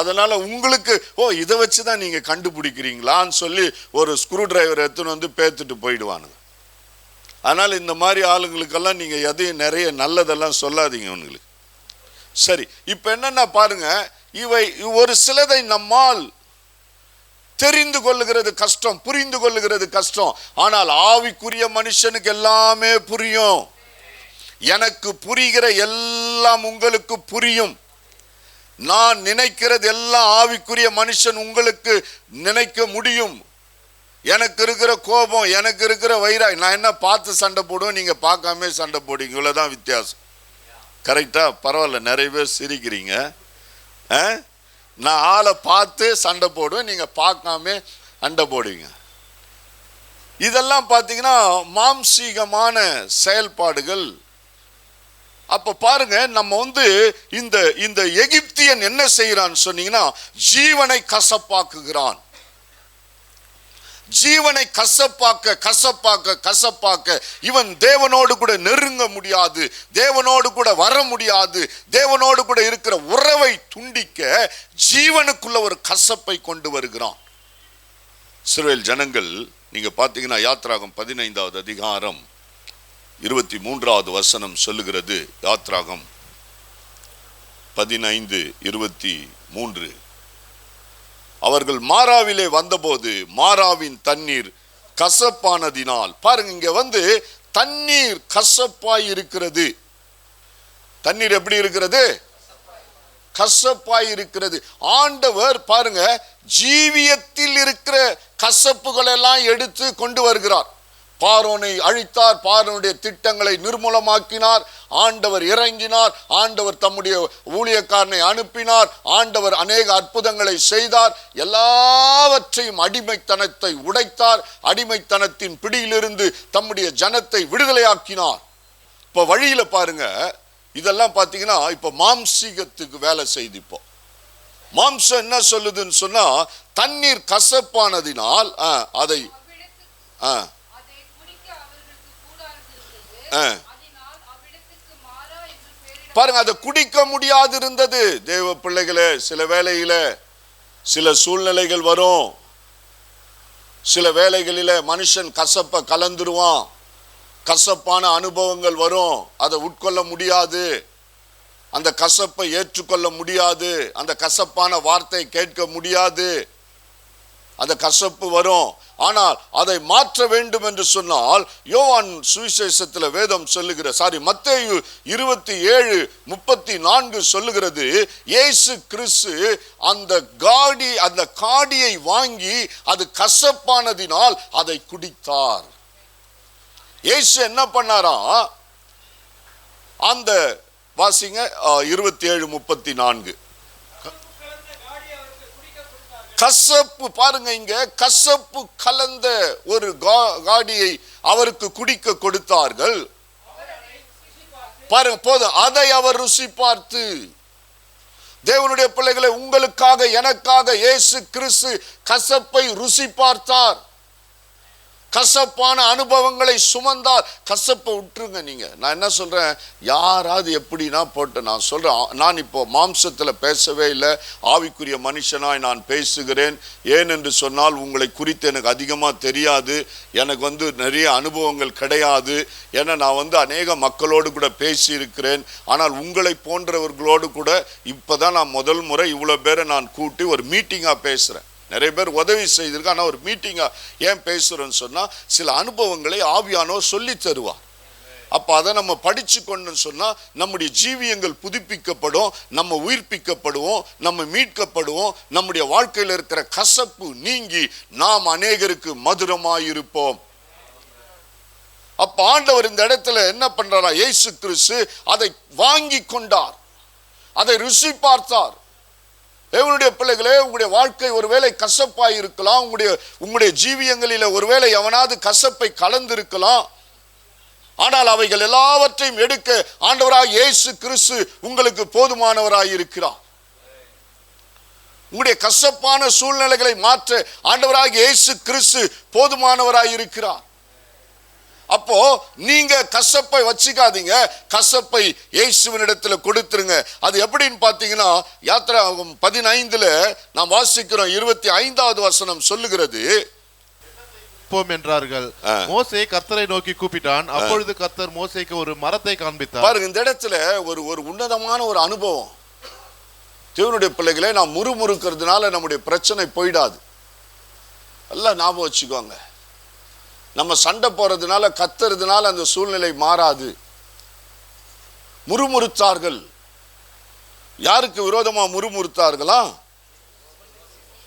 அதனால உங்களுக்கு இதை வச்சுதான் நீங்க கண்டுபிடிக்கிறீங்களான்னு சொல்லி ஒரு ஸ்க்ரூ டிரைவர் எடுத்துன்னு பேத்துட்டு போயிடுவானுங்க. ஆனால் இந்த மாதிரி ஆளுங்களுக்கெல்லாம் நீங்க எதையும் நிறைய நல்லதெல்லாம் சொல்லாதீங்க அவங்களுக்கு. சரி, இப்ப என்னன்னா பாருங்க, இவை ஒரு சிலதை நம்மால் தெரிந்து கொள்ளுகிறது கஷ்டம், புரிந்து கொள்ளுகிறது கஷ்டம். ஆனால் ஆவிக்குரிய மனுஷனுக்கு எல்லாமே புரியும். எனக்கு புரிகிற எல்லாம் உங்களுக்கு புரியும். நான் நினைக்கிறது எல்லாம் ஆவிக்குரிய மனுஷன் உங்களுக்கு நினைக்க முடியும். எனக்கு இருக்கிற கோபம், எனக்கு இருக்கிற வைராய், நான் என்ன பார்த்து சண்டை போடுவேன், நீங்க பார்க்காம சண்டை போடுவீங்க. இவ்வளவுதான் வித்தியாசம். கரெக்டா? பரவாயில்ல, நிறைய பேர் சிரிக்கிறீங்க. நான் ஆளை பார்த்து சண்டை போடுவேன், நீங்க பார்க்காம சண்டை போடுவீங்க. இதெல்லாம் பார்த்தீங்கன்னா மாம்சீகமான செயல்பாடுகள். அப்ப பாருங்க, நம்ம இந்த இந்த எகிப்தியன் என்ன செய்யறான்னு சொன்னீங்கன்னா, ஜீவனை கசப்பாக்குகிறான். ஜீவனை கசப்பாக்க கசப்பாக்க கசப்பாக்க இவன் தேவனோடு கூட நெருங்க முடியாது, தேவனோடு கூட வர முடியாது, தேவனோடு கூட இருக்கிற உறவை துண்டிக்க ஜீவனுக்குள்ள ஒரு கசப்பை கொண்டு வருகிறான். இஸ்ரவேல் ஜனங்கள் நீங்க பாத்தீங்கன்னா யாத்ராகம் 15வது அதிகாரம் 23வது வசனம் சொல்லுகிறது. யாத்ராகம் 15:23. அவர்கள் மாராவிலே வந்தபோது மாராவின் தண்ணீர் கசப்பானதினால், பாருங்க இங்க தண்ணீர் கசப்பாய் இருக்கிறது. தண்ணீர் எப்படி இருக்கிறது? கசப்பாய் இருக்கிறது. ஆண்டவர் பாருங்க ஜீவியத்தில் இருக்கிற கசப்புகள் எல்லாம் எடுத்து கொண்டு வருகிறார். பார்வோனை அழித்தார், பார்வோனுடைய திட்டங்களை நிர்மூலமாக்கினார். ஆண்டவர் இறங்கினார், ஆண்டவர் தம்முடைய ஊழியக்காரனை அனுப்பினார், ஆண்டவர் அநேக அற்புதங்களை செய்தார். எல்லாவற்றையும் அடிமைத்தனத்தை உடைத்தார், அடிமைத்தனத்தின் பிடியிலிருந்து தம்முடைய ஜனத்தை விடுதலையாக்கினார். இப்ப வழியில பாருங்க, இதெல்லாம் பாத்தீங்கன்னா இப்ப மாம்சீகத்துக்கு வேலை செய்து. இப்போ மாம்சம் என்ன சொல்லுதுன்னு சொன்னா, தண்ணீர் கசப்பானதினால் அதை பாருங்க, அதை குடிக்க முடியாது இருந்தது. தேவ பிள்ளைகளே, சில வேளையில சில சூழ்நிலைகள் வரும், சில வேளைகளில மனுஷன் கசப்ப கலந்துருவான், கசப்பான அனுபவங்கள் வரும், அதை உட்கொள்ள முடியாது, அந்த கசப்பை ஏற்றுக்கொள்ள முடியாது, அந்த கசப்பான வார்த்தை கேட்க முடியாது, அந்த கசப்பு வரும். ஆனால் அதை மாற்ற வேண்டும் என்று சொன்னால் யோவான் சுவிசேஷத்தில் வேதம் சொல்லுகிற மத்தேயு 27:34 சொல்லுகிறது, இயேசு கிறிஸ்து அந்த காடியை வாங்கி அது கசப்பானதினால் அதை குடித்தார். இயேசு என்ன பண்ணாரா? அந்த வாசிங்க 27:34. கசப்பு பாருங்க, இங்க கசப்பு கலந்த ஒரு காடியை அவருக்கு குடிக்க கொடுத்தார்கள். பாருங்க, போதும், அதை அவர் ருசி பார்த்து. தேவனுடைய பிள்ளைகளை, உங்களுக்காக எனக்காக இயேசு கிறிஸ்து கசப்பை ருசி பார்த்தார், கசப்பான அனுபவங்களை சுமந்தார். கசப்பை விட்டுருங்க. நீங்க, நான் என்ன சொல்றேன், யாராவது எப்படின்னா போட்டு நான் சொல்றேன், நான் இப்போ மாம்சத்துல பேசவே இல்லை, ஆவிக்குரிய மனுஷனாய் நான் பேசுகிறேன். ஏனென்று சொன்னால் உங்களை குறித்து எனக்கு அதிகமா தெரியாது, எனக்கு நிறைய அனுபவங்கள் கிடையாது. ஏன்னா நான் அநேக மக்களோடு கூட பேசி இருக்கிறேன். ஆனால் உங்களை போன்றவர்களோடு கூட இப்பதான் நான் முதல் முறை இவ்வளவு பேரை நான் கூட்டி ஒரு மீட்டிங்கா பேசுறேன். நிறைய பேர் உதவி செய்திருக்க, ஆனால் ஒரு மீட்டிங்கா ஏன் பேசுறேன்னு சொன்னா, சில அனுபவங்களை ஆவியானோர் சொல்லி தருவார். அப்ப அதை நம்ம படிச்சு கொண்டு சொன்னா நம்முடைய ஜீவியங்கள் புதுப்பிக்கப்படும், நம்ம உயிர்ப்பிக்கப்படுவோம், நம்ம மீட்கப்படுவோம், நம்முடைய வாழ்க்கையில் இருக்கிற கசப்பு நீங்கி நாம் அநேகருக்கு மதுரமாயிருப்போம். அப்ப ஆண்டவர் இந்த இடத்துல என்ன பண்றாரா? இயேசு கிறிஸ்து அதை வாங்கி கொண்டார், அதை ருசி பார்த்தார். தேவனுடைய பிள்ளைகளே, உங்களுடைய வாழ்க்கை ஒருவேளை கசப்பாய் இருக்கலாம், உங்களுடைய ஜீவியங்களில ஒருவேளை எவனாவது கசப்பை கலந்திருக்கலாம். ஆனால் அவைகள் எல்லாவற்றையும் எடுக்க ஆண்டவராய் இயேசு கிறிஸ்து உங்களுக்கு போதுமானவராய் இருக்கிறார். உங்களுடைய கசப்பான சூழ்நிலைகளை மாற்ற ஆண்டவராய் இயேசு கிறிஸ்து போதுமானவராய் இருக்கிறார். அப்போ நீங்க கசப்பை வச்சுக்காதீங்க, கசப்பை இயேசுவினிடத்துல கொடுத்துருங்க. அது எப்படின்னு பாத்தீங்கன்னா, யாத்திராகமம் 15 நாம் வாசிக்கிறோம், 25வது வசனம் சொல்லுகிறது, விண்ணப்பிப்போம் என்றார்கள். மோசே கர்த்தரை நோக்கி கூப்பிட்டான். அப்பொழுது கர்த்தர் மோசேக்கு ஒரு மரத்தை காண்பித்தார். பாருங்க, இந்த இடத்துல ஒரு உன்னதமான ஒரு அனுபவம். தேவனுடைய பிள்ளைகளை நாம் முறுமுறுக்கிறதுனால நம்முடைய பிரச்சனை போயிடாது. எல்லாம் ஞாபகம் வச்சுக்கோங்க. நம்ம சண்டை போறதுனால கத்துறதுனால அந்த சூழ்நிலை மாறாது. முறுமுறுத்தார்கள். யாருக்கு விரோதமா முறுமுறுத்தார்களா?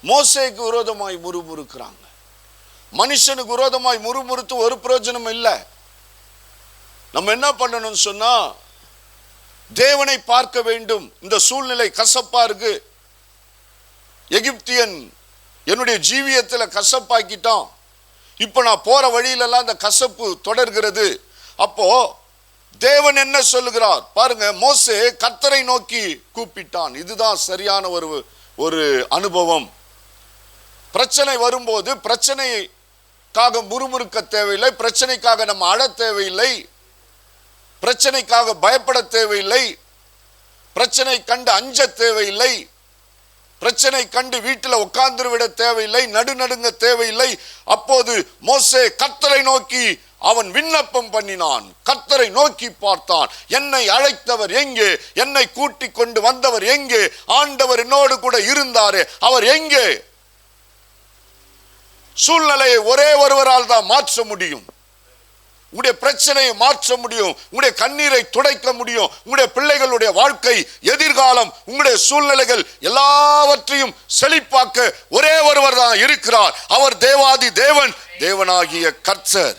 மோசேக்கு விரோதமாய் முறுமுறுக்கிறாங்க. மனுஷனுக்கு விரோதமாய் முறுமுறுத்து ஒரு பிரயோஜனம் இல்லை. நம்ம என்ன பண்ணணும்னு சொன்னா, தேவனை பார்க்க வேண்டும். இந்த சூழ்நிலை கசப்பா இருக்கு. எகிப்தியன் என்னுடைய ஜீவியத்தில் கசப்பாக்கிட்டான். இப்ப நான் போற வழியிலெல்லாம் அந்த கசப்பு தொடர்கிறது. அப்போ தேவன் என்ன சொல்லுகிறார் பாருங்க. மோசே கர்த்தரை நோக்கி கூப்பிட்டான். இதுதான் சரியான ஒரு அனுபவம். பிரச்சனை வரும்போது பிரச்சனைக்காக முறுமுறுக்க தேவையில்லை. பிரச்சனைக்காக நம்ம அழ தேவையில்லை. பிரச்சனைக்காக பயப்பட தேவையில்லை. பிரச்சனை கண்டு அஞ்ச தேவையில்லை. பிரச்சனை கண்டு வீட்டில் உட்கார்ந்து விட தேவையில்லை. நடுநடுங்க தேவையில்லை. அப்போது மோசே கர்த்தரை நோக்கி அவன் விண்ணப்பம் பண்ணினான். கர்த்தரை நோக்கி பார்த்தான். என்னை அழைத்தவர் எங்கே? என்னை கூட்டிக் கொண்டு வந்தவர் எங்கே? ஆண்டவர் என்னோடு கூட இருந்தாரே, அவர் எங்கே? சூழ்நிலையை ஒரே ஒருவரால் தான் மாற்ற முடியும். உங்களுடைய பிரச்சனையை மாற்ற முடியும். உங்களுடைய கண்ணீரை துடைக்க முடியும். உங்களுடைய பிள்ளைகளுடைய வாழ்க்கை, எதிர்காலம், உங்களுடைய சூழ்நிலைகள் எல்லாவற்றையும் செழிப்பாக்க ஒரே ஒருவர் தான் இருக்கிறார். அவர் தேவாதி தேவன், தேவனாகிய கர்த்தர்.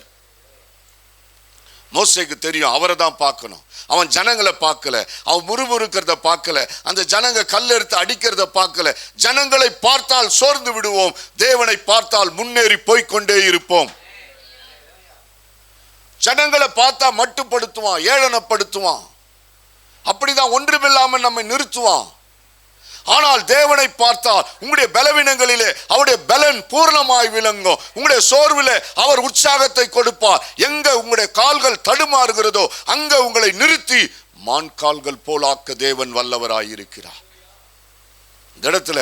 மோசேக்கு தெரியும், அவரை தான் பார்க்கணும். அவன் ஜனங்களை பார்க்கல, அவன் முறுமுறுக்கிறத பார்க்கல, அந்த ஜனங்க கல் எடுத்து அடிக்கிறத பார்க்கல. ஜனங்களை பார்த்தால் சோர்ந்து விடுவோம், தேவனை பார்த்தால் முன்னேறி போய்கொண்டே இருப்போம். ஜனங்களை பார்த்தா மட்டுப்படுத்துவான், ஏளனப்படுத்துவான், அப்படிதான் ஒன்றுமில்லாமல் நம்மை நிறுத்துவான். ஆனால் தேவனை பார்த்தால் உங்களுடைய பலவீனங்களிலே அவருடைய பலன் பூர்ணமாய் விளங்கும். உங்களுடைய சோர்விலே அவர் உற்சாகத்தை கொடுப்பார். எங்க உங்களுடைய கால்கள் தடுமாறுகிறதோ அங்க உங்களை நிறுத்தி மான் கால்கள் போலாக்க தேவன் வல்லவராயிருக்கிறார். இந்த இடத்துல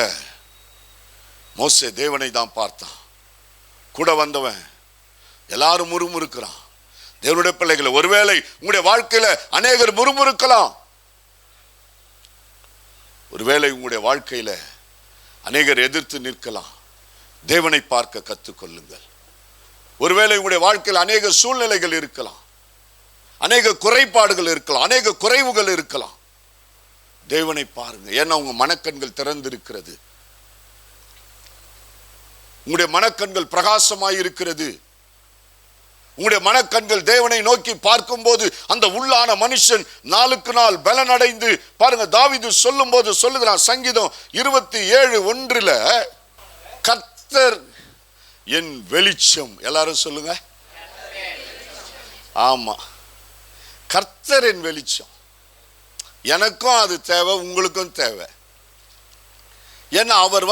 மோசே தேவனை தான் பார்த்தான். கூட வந்தவன் எல்லாரும் முறுமுறுக்கிறான். தேவனுடைய பிள்ளைகளை, ஒருவேளை உங்களுடைய வாழ்க்கையில அநேகர் முறுமுறுக்கலாம். ஒருவேளை உங்களுடைய வாழ்க்கையில அநேகர் எதிர்த்து நிற்கலாம். தேவனை பார்க்க கற்றுக்கொள்ளுங்கள். ஒருவேளை உங்களுடைய வாழ்க்கையில் அநேக சூழ்நிலைகள் இருக்கலாம், அநேக குறைபாடுகள் இருக்கலாம், அநேக குறைவுகள் இருக்கலாம். தேவனை பாருங்க. ஏன்னா உங்க மனக்கண்கள் திறந்திருக்கிறது. உங்களுடைய மனக்கண்கள் பிரகாசமாய் இருக்கிறது. உங்களுடைய மனக்கண்கள் தேவனை நோக்கி பார்க்கும் போது அந்த உள்ளான மனுஷன் நாளுக்கு நாள் பலன் அடைந்து, பாருங்க தாவீது சொல்லும் போது சொல்லுகிறான், சங்கீதம் 27:1 கர்த்தர் என் வெளிச்சம். எல்லாரும் சொல்லுங்க. ஆமா, கர்த்தர் என் வெளிச்சம். எனக்கும் அது தேவை, உங்களுக்கும் தேவை. ஏன்னா அவர்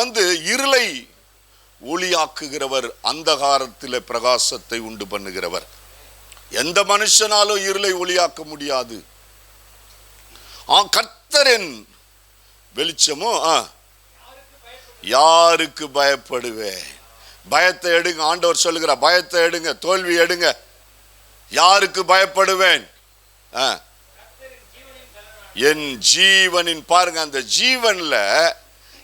இருளை ஒளியாக்குகிறவர், அந்தகாரத்தில் பிரகாசத்தை உண்டு பண்ணுகிறவர். எந்த மனுஷனாலும் இருளை ஒளியாக்க முடியாது. கர்த்தரின் வெளிச்சமும் யாருக்கு பயப்படுவேன்? பயத்தை எடுங்க. ஆண்டவர் சொல்லுகிறார், பயத்தை எடுங்க, தோல்வி எடுங்க. யாருக்கு பயப்படுவேன்? என் ஜீவனின். பாருங்க, அந்த ஜீவன்ல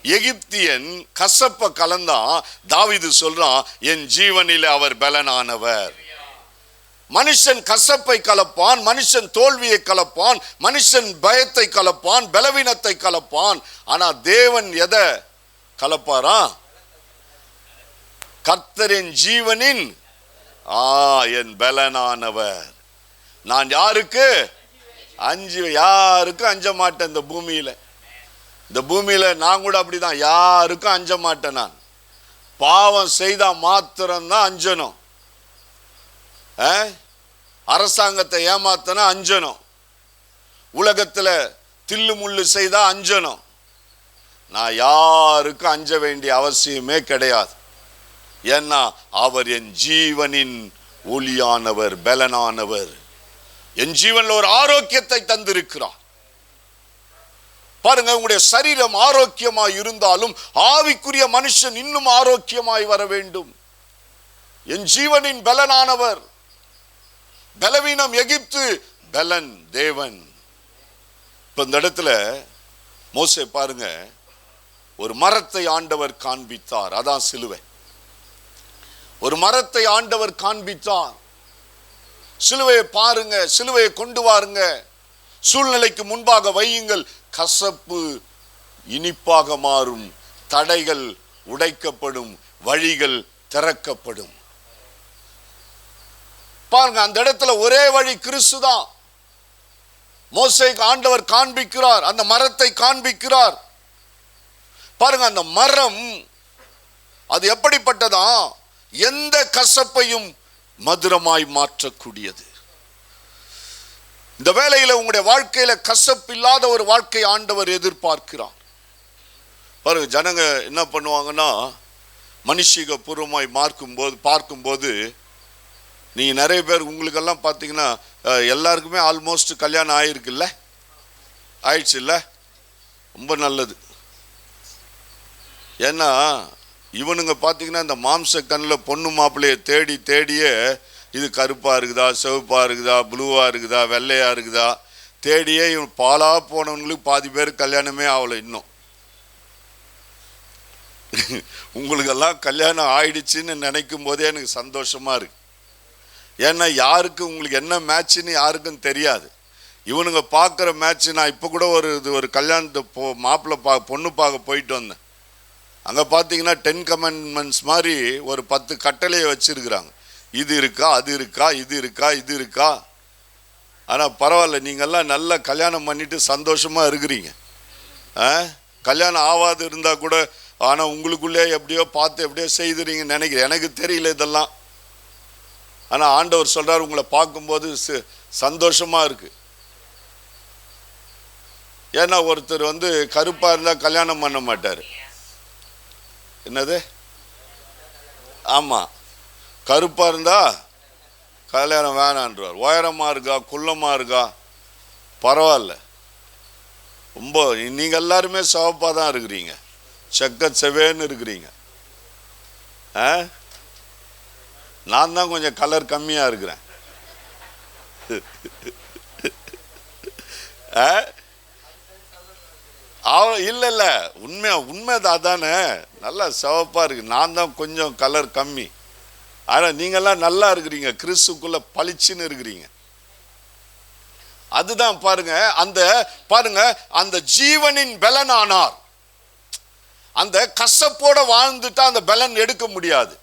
எகிப்தியன் கசப்ப கலந்தான். தாவீது சொல்றான், என் ஜீவனிலே அவர் பலனானவர். மனுஷன் கசப்பை கலப்பான், மனுஷன் தோல்வியை கலப்பான், மனுஷன் பயத்தை கலப்பான், பலவீனத்தை கலப்பான். ஆனா தேவன் எதை கலப்பாரா? கர்த்தரின் ஜீவனின் என் பலனானவர். நான் யாருக்கு யாருக்கும் அஞ்ச மாட்டேன். இந்த பூமியில நான் கூட அப்படிதான், யாருக்கும் அஞ்ச மாட்டேன். நான் பாவம் செய்தா மாத்திரம்தான் அஞ்சணும். அரசாங்கத்தை ஏமாத்தனா அஞ்சணும். உலகத்துல தில்லு முள்ளு செய்தா அஞ்சணும். நான் யாருக்கும் அஞ்ச வேண்டிய அவசியமே கிடையாது. ஏன்னா அவர் என் ஜீவனின் ஒளியானவர், பலனானவர். என் ஜீவன்ல ஒரு ஆரோக்கியத்தை தந்திருக்கிறார். பாருங்க, உங்களுடைய சரீரம் ஆரோக்கியமாய் இருந்தாலும் ஆவிக்குரிய மனுஷன் இன்னும் ஆரோக்கியமாய் வர வேண்டும். என் ஜீவனின் பலனானவர். பலவீனம் எகிப்து, பலன் தேவன். இப்ப இந்த இடத்துல மோசே பாருங்க, ஒரு மரத்தை ஆண்டவர் காண்பித்தார். அதான் சிலுவை. ஒரு மரத்தை ஆண்டவர் காண்பித்தார். சிலுவையை பாருங்க, சிலுவையை கொண்டு வாருங்க, சூழ்நிலைக்கு முன்பாக வையுங்கள். கசப்பு இனிப்பாக மாறும், தடைகள் உடைக்கப்படும், வழிகள் திறக்கப்படும். பாருங்க, அந்த இடத்துல ஒரே வழி கிறிஸ்து தான். மோசேக்கு ஆண்டவர் காண்பிக்கிறார், அந்த மரத்தை காண்பிக்கிறார். பாருங்க, அந்த மரம் அது எப்படிப்பட்டதா? எந்த கசப்பையும் மதுரமாய் மாற்றக்கூடியது. இந்த வேளையில உங்களுடைய வாழ்க்கையில கசப்பு இல்லாத ஒரு வாழ்க்கை ஆண்டவர் எதிர்பார்க்கிறார். பாருங்க, ஜனங்க என்ன பண்ணுவாங்கன்னா, மனுஷிக பூர்வமாய் பார்க்கும்போது நீங்க நிறைய பேர் உங்களுக்கெல்லாம் பார்த்தீங்கன்னா எல்லாருக்குமே ஆல்மோஸ்ட் கல்யாணம் ஆயிருக்குல்ல, ஆயிடுச்சு இல்ல? ரொம்ப நல்லது. ஏன்னா இவனுங்க பார்த்தீங்கன்னா இந்த மாம்ச கண்ணில் பொண்ணு மாப்பிள்ளையை தேடியே இது கருப்பா இருக்குதா, சிவப்பா இருக்குதா, ப்ளூவா இருக்குதா, வெள்ளையா இருக்குதா தேடியே இவன் பாலா போனவங்களுக்கு பாதி பேர் கல்யாணமே ஆகலை இன்னும். உங்களுக்கெல்லாம் கல்யாணம் ஆயிடுச்சுன்னு நினைக்கும் போதே எனக்கு சந்தோஷமா இருக்கு. ஏன்னா யாருக்கு உங்களுக்கு என்ன மேட்ச்னு யாருக்கும் தெரியாது. இவனுங்க பார்க்குற மேட்ச். நான் இப்போ கூட ஒரு கல்யாணத்தை மாப்பிள்ளை பொண்ணு பார்க்க போயிட்டு வந்தேன். அங்கே பார்த்தீங்கன்னா 10 கமெண்ட்மெண்ட்ஸ் மாதிரி ஒரு 10 கட்டளையை வச்சிருக்கிறாங்க. இது இருக்கா, அது இருக்கா, இது இருக்கா, இது இருக்கா. ஆனால் பரவாயில்ல, நீங்கள்லாம் நல்லா கல்யாணம் பண்ணிட்டு சந்தோஷமாக இருக்கிறீங்க. கல்யாணம் ஆகாது இருந்தால் கூட ஆனால் உங்களுக்குள்ளே எப்படியோ பார்த்து எப்படியோ செய்துறீங்கன்னு நினைக்கிறேன். எனக்கு தெரியல இதெல்லாம். ஆனால் ஆண்டவர் சொல்கிறார், உங்களை பார்க்கும்போது சந்தோஷமாக இருக்கு. ஏன்னா ஒருத்தர் கருப்பாக இருந்தால் கல்யாணம் பண்ண மாட்டார். என்னது? ஆமாம், கருப்பாக இருந்தா கல்யாணம் வேணான்றார். உயரமாக இருக்கா, குள்ளமாக இருக்கா, பரவாயில்ல. ரொம்ப நீங்கள் எல்லாருமே சிவப்பாக தான் இருக்கிறீங்க, செக்க செவேன்னு இருக்கிறீங்க. நான் தான் கொஞ்சம் கலர் கம்மியாக இருக்கிறேன். இல்ல உண்மைதான் தானே, நல்லா சிவப்பா இருக்கு. நான் தான் கொஞ்சம் கலர் கம்மி. ஆனா நீங்கெல்லாம் நல்லா இருக்கிறீங்க, கிறிஸ்துக்குள்ள பளிச்சுன்னு இருக்கிறீங்க. அதுதான் பாருங்க, அந்த ஜீவனின் பலனானார். அந்த கசப்போட வாழ்ந்துட்டா அந்த பலன் எடுக்க முடியாது.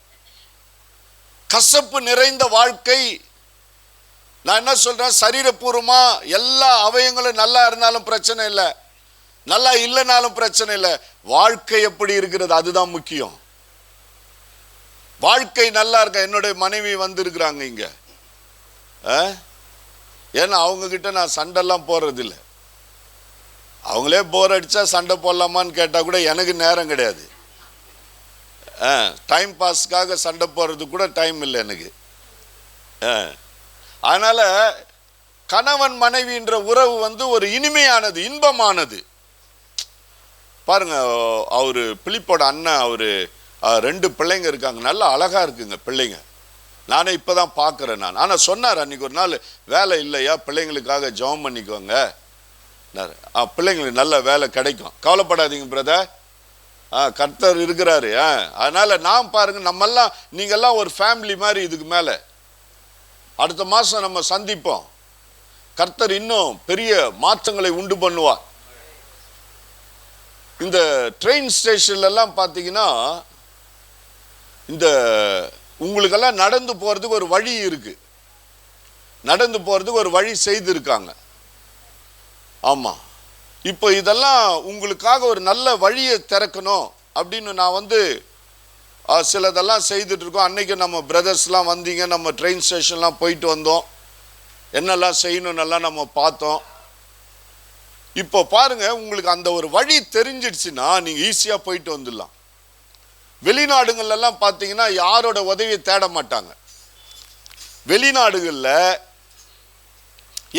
கசப்பு நிறைந்த வாழ்க்கை. நான் என்ன சொல்றேன், சரீரபூர்வமா எல்லா அவயங்களும் நல்லா இருந்தாலும் பிரச்சனை இல்லை, நல்லா இல்லைனாலும் பிரச்சனை இல்லை. வாழ்க்கை எப்படி இருக்கிறது, அதுதான் முக்கியம். வாழ்க்கை நல்லா இருக்க. என்னுடைய மனைவி வந்திருக்கிறாங்க இங்க. ஏன்னா அவங்க கிட்ட நான் சண்டைலாம் போறது இல்லை. அவங்களே போர் அடிச்சா சண்டை போடலாமான்னு கேட்டா கூட எனக்கு நேரம் கிடையாது. டைம் பாஸ்க்காக சண்டை போடுறது கூட டைம் இல்லை எனக்கு. அதனால கணவன் மனைவின்ற உறவு ஒரு இனிமையானது, இன்பமானது. பாருங்க, அவரு பிலிப்போட அண்ணன், அவரு 2 பிள்ளைங்க இருக்காங்க, நல்லா அழகா இருக்குங்க பிள்ளைங்க. நானே இப்பதான் பார்க்கிறேன் நான். ஆனா சொன்னார் அன்னைக்கு ஒரு நாள், வேலை இல்லையா, பிள்ளைங்களுக்காக ஜெபம் பண்ணிக்கோங்க, பிள்ளைங்களுக்கு நல்ல வேலை கிடைக்கும், கவலைப்படாதீங்க பிரதர், கர்த்தர் இருக்கிறாரு. அதனால நான் பாருங்க, நம்மெல்லாம் நீங்கெல்லாம் ஒரு ஃபேமிலி மாதிரி. இதுக்கு மேல அடுத்த மாசம் நம்ம சந்திப்போம். கர்த்தர் இன்னும் பெரிய மாற்றங்களை உண்டு பண்ணுவார். இந்த ட்ரெயின் ஸ்டேஷன்ல எல்லாம் பார்த்தீங்கன்னா, இந்த உங்களுக்கெல்லாம் நடந்து போறதுக்கு ஒரு வழி இருக்கு, நடந்து போறதுக்கு ஒரு வழி செய்திருக்காங்க. ஆமா, இப்போ இதெல்லாம் உங்களுக்காக ஒரு நல்ல வழியை திறக்கணும் அப்படின்னு நான் சிலதெல்லாம் செய்துட்டு இருக்கோம். அன்னைக்கு நம்ம பிரதர்ஸ்லாம் வந்தீங்க, நம்ம ட்ரெயின் ஸ்டேஷன்லாம் போயிட்டு வந்தோம், என்னெல்லாம் செய்யணும்னெல்லாம் நம்ம பார்த்தோம். இப்போ பாருங்க, உங்களுக்கு அந்த ஒரு வழி தெரிஞ்சிடுச்சுன்னா நீங்க ஈஸியா போயிட்டு வந்துடலாம். வெளிநாடுகள்ல எல்லாம் பார்த்தீங்கன்னா யாரோட உதவியை தேட மாட்டாங்க. வெளிநாடுகள்ல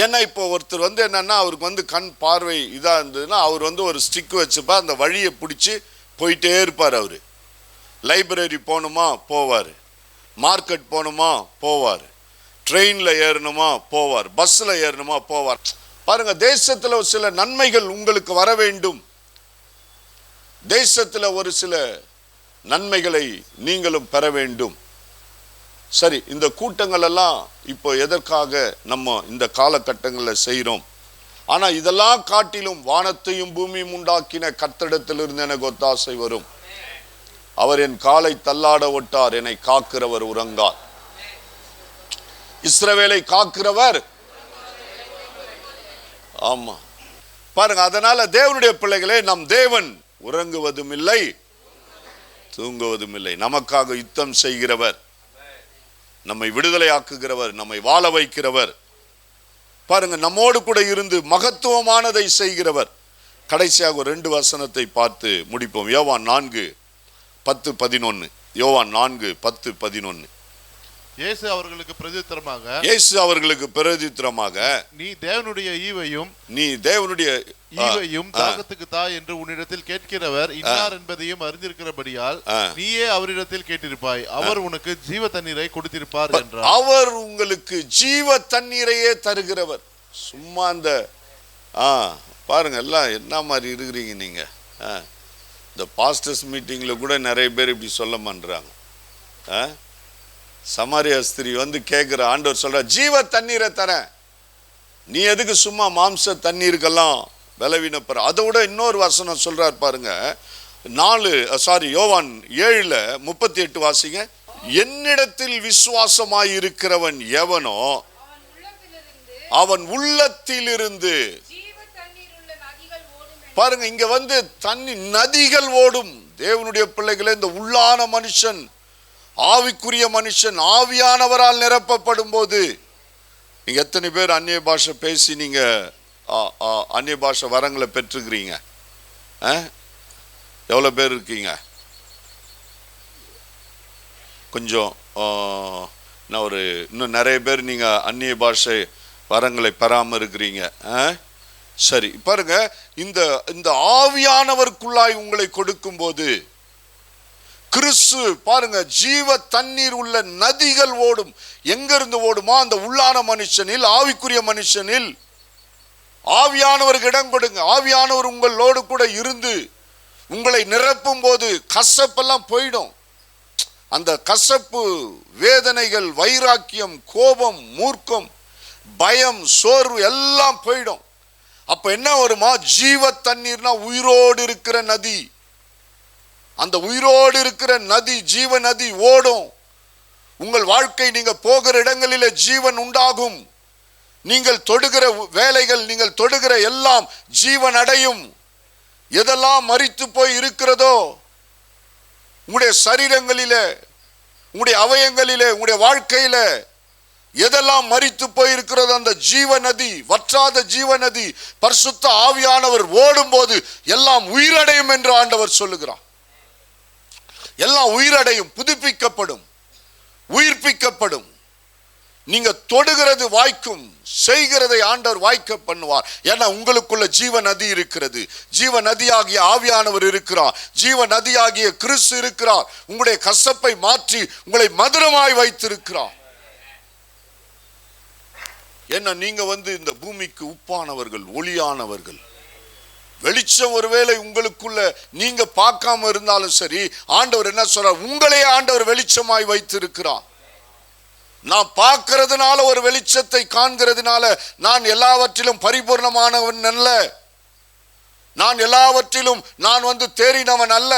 ஏன்னா இப்போ ஒருத்தர் என்னன்னா, அவருக்கு கண் பார்வை இதா இருந்ததுன்னா அவர் ஒரு ஸ்டிக் வச்சுப்பா, அந்த வழியை பிடிச்சி போயிட்டே இருப்பார். அவரு லைப்ரரி போகணுமா போவார், மார்க்கெட் போகணுமா போவார், ட்ரெயினில் ஏறணுமா போவார், பஸ்ஸில் ஏறணுமா போவார். பாருங்க, தேசத்தில் சில நன்மைகள் உங்களுக்கு வர வேண்டும். தேசத்தில் ஒரு சில நன்மைகளை நீங்களும் பெற வேண்டும். சரி, இந்த கூட்டங்கள் எல்லாம் இப்போ எதற்காக நம்ம இந்த காலகட்டங்களில் செய்கிறோம்? ஆனால் இதெல்லாம் காட்டிலும் வானத்தையும் பூமியும் உண்டாக்கின கர்த்தரிடத்திலிருந்து எனக்கு ஒத்தாசை வரும். அவர் என் காலை தள்ளாட ஒட்டார், என்னை காக்கிறவர் உறங்கார். இஸ்ரவேலை காக்கிறவர். ஆமா, பாருங்க, அதனால தேவனுடைய பிள்ளைகளே, நம் தேவன் உறங்குவதும் இல்லை, தூங்குவதும் இல்லை. நமக்காக யுத்தம் செய்கிறவர், நம்மை விடுதலையாக்குகிறவர், நம்மை வாழ வைக்கிறவர். பாருங்க, நம்மோடு கூட இருந்து மகத்துவமானதை செய்கிறவர். கடைசியாக ஒரு 2 வசனத்தை பார்த்து முடிப்போம். யோவான் 4:10-11. யோவான் 4:10-11. இயேசு அவர்களுக்கு பிரதியுத்தரமாக, நீ தேவனுடைய ஈவையும் தாகத்துக்கு தா என்று உன்னிடத்தில் கேட்கிறவர் இன்னார் என்பதையும் அறிந்திருக்கிறபடியால் நீயே அவரிடத்தில் கேட்டிருப்பாய், அவர் உனக்கு ஜீவ தண்ணீரை கொடுத்திருப்பார் என்றார். அவர் உங்களுக்கு ஜீவ தண்ணீரையே தருகிறவர். சும்மா அந்த பாருங்க, எல்லாம் என்ன மாதிரி இருக்கிறீங்க நீங்க. இந்த பாஸ்டர்ஸ் மீட்டிங்ல கூட நிறைய பேர் இப்படி சொல்ல மாட்டாங்க. சமாரியா ஸ்திரீ வந்து கேட்கிற, ஆண்டவர் சொல்ற ஜீவ தண்ணீரை தரேன், நீ எதுக்கு சும்மா மாம்ச தண்ணீருக்கெல்லாம் விளைவினப்பற. அதை விட இன்னொரு வசனம் சொல்றார் பாருங்க, யோவான் 7:38 வாசிங்க. என்னிடத்தில் விசுவாசமாய் இருக்கிறவன் எவனோ அவன் உள்ளத்திலிருந்து, பாருங்க, இங்க வந்து தண்ணி நதிகள் ஓடும். தேவனுடைய பிள்ளைகளே, இந்த உள்ளான மனுஷன், ஆவிக்குரிய மனுஷன் ஆவியானவரால் நிரப்பப்படும் போது, நீங்க எத்தனை பேர் அந்நிய பாஷை பேசி நீங்க அந்நிய பாஷை வரங்களை பெற்றுக்கிறீங்க? எவ்வளவு பேர் இருக்கீங்க? கொஞ்சம் இன்னும் நிறைய பேர் நீங்க அந்நிய பாஷை வரங்களை பெறாம இருக்கிறீங்க. சரி, பாருங்க, இந்த ஆவியானவருக்குள்ளாய் உங்களை கொடுக்கும் போது கிறிஸ்து, பாருங்க, ஜீவ தண்ணீர் உள்ள நதிகள் ஓடும். எங்க இருந்து ஓடுமா? அந்த உள்ளான மனுஷனில், ஆவிக்குரிய மனுஷனில். ஆவியானவருக்கு இடம் கொடுங்க. ஆவியானவர் உங்களோடு கூட இருந்து உங்களை நிரப்பும் போது கசப்பெல்லாம் போயிடும். அந்த கசப்பு, வேதனைகள், வைராக்கியம், கோபம், மூர்க்கம், பயம், சோர்வு எல்லாம் போயிடும். அப்ப என்ன வருமா? ஜீவ தண்ணீர்னா உயிரோடு இருக்கிற நதி. அந்த உயிரோடு இருக்கிற நதி, ஜீவ நதி ஓடும். உங்கள் வாழ்க்கை, நீங்க போகிற இடங்களிலே ஜீவன் உண்டாகும். நீங்கள் தொடுகிற வேலைகள், நீங்கள் தொடுகிற எல்லாம் ஜீவன் அடையும். எதெல்லாம் மரித்து போய் இருக்கிறதோ உங்களுடைய சரீரங்களிலே, உங்களுடைய அவயங்களிலே, உங்களுடைய வாழ்க்கையில எதெல்லாம் மரித்து போயிருக்கிறதோ அந்த ஜீவ நதி, வற்றாத ஜீவ நதி, பரிசுத்த ஆவியானவர் ஓடும் போது எல்லாம் உயிரடையும் என்று ஆண்டவர் சொல்லுகிறார். எல்லாம் உயிரடையும், புதுப்பிக்கப்படும், உயிர்ப்பிக்கப்படும். நீங்க தொடுகிறது வாய்க்கும், செய்கிறதை ஆண்டவர் வாய்க்க பண்ணுவார். ஏன்னா உங்களுக்குள்ள ஜீவ நதி இருக்கிறது. ஜீவ நதியாகிய ஆவியானவர் இருக்கிறார். ஜீவ நதியாகிய கிறிஸ்து இருக்கிறார். உங்களுடைய கசப்பை மாற்றி உங்களை மதுரமாய் வைத்திருக்கிறார். ஏன்னா நீங்க இந்த பூமிக்கு உப்பானவர்கள், ஒளியானவர்கள். வெளிச்சம் ஒருவேளை உங்களுக்குள்ள நீங்க பார்க்காம இருந்தாலும் சரி, ஆண்டவர் என்ன சொல்றார்? உங்களே ஆண்டவர் வெளிச்சமாய் வைத்திருக்கிறார். நான் பார்க்கிறதுனால, ஒரு வெளிச்சத்தை காண்கிறதுனால நான் எல்லாவற்றிலும் பரிபூர்ணமானவன் அல்ல. நான் எல்லாவற்றிலும் நான் தேறினவன் அல்ல.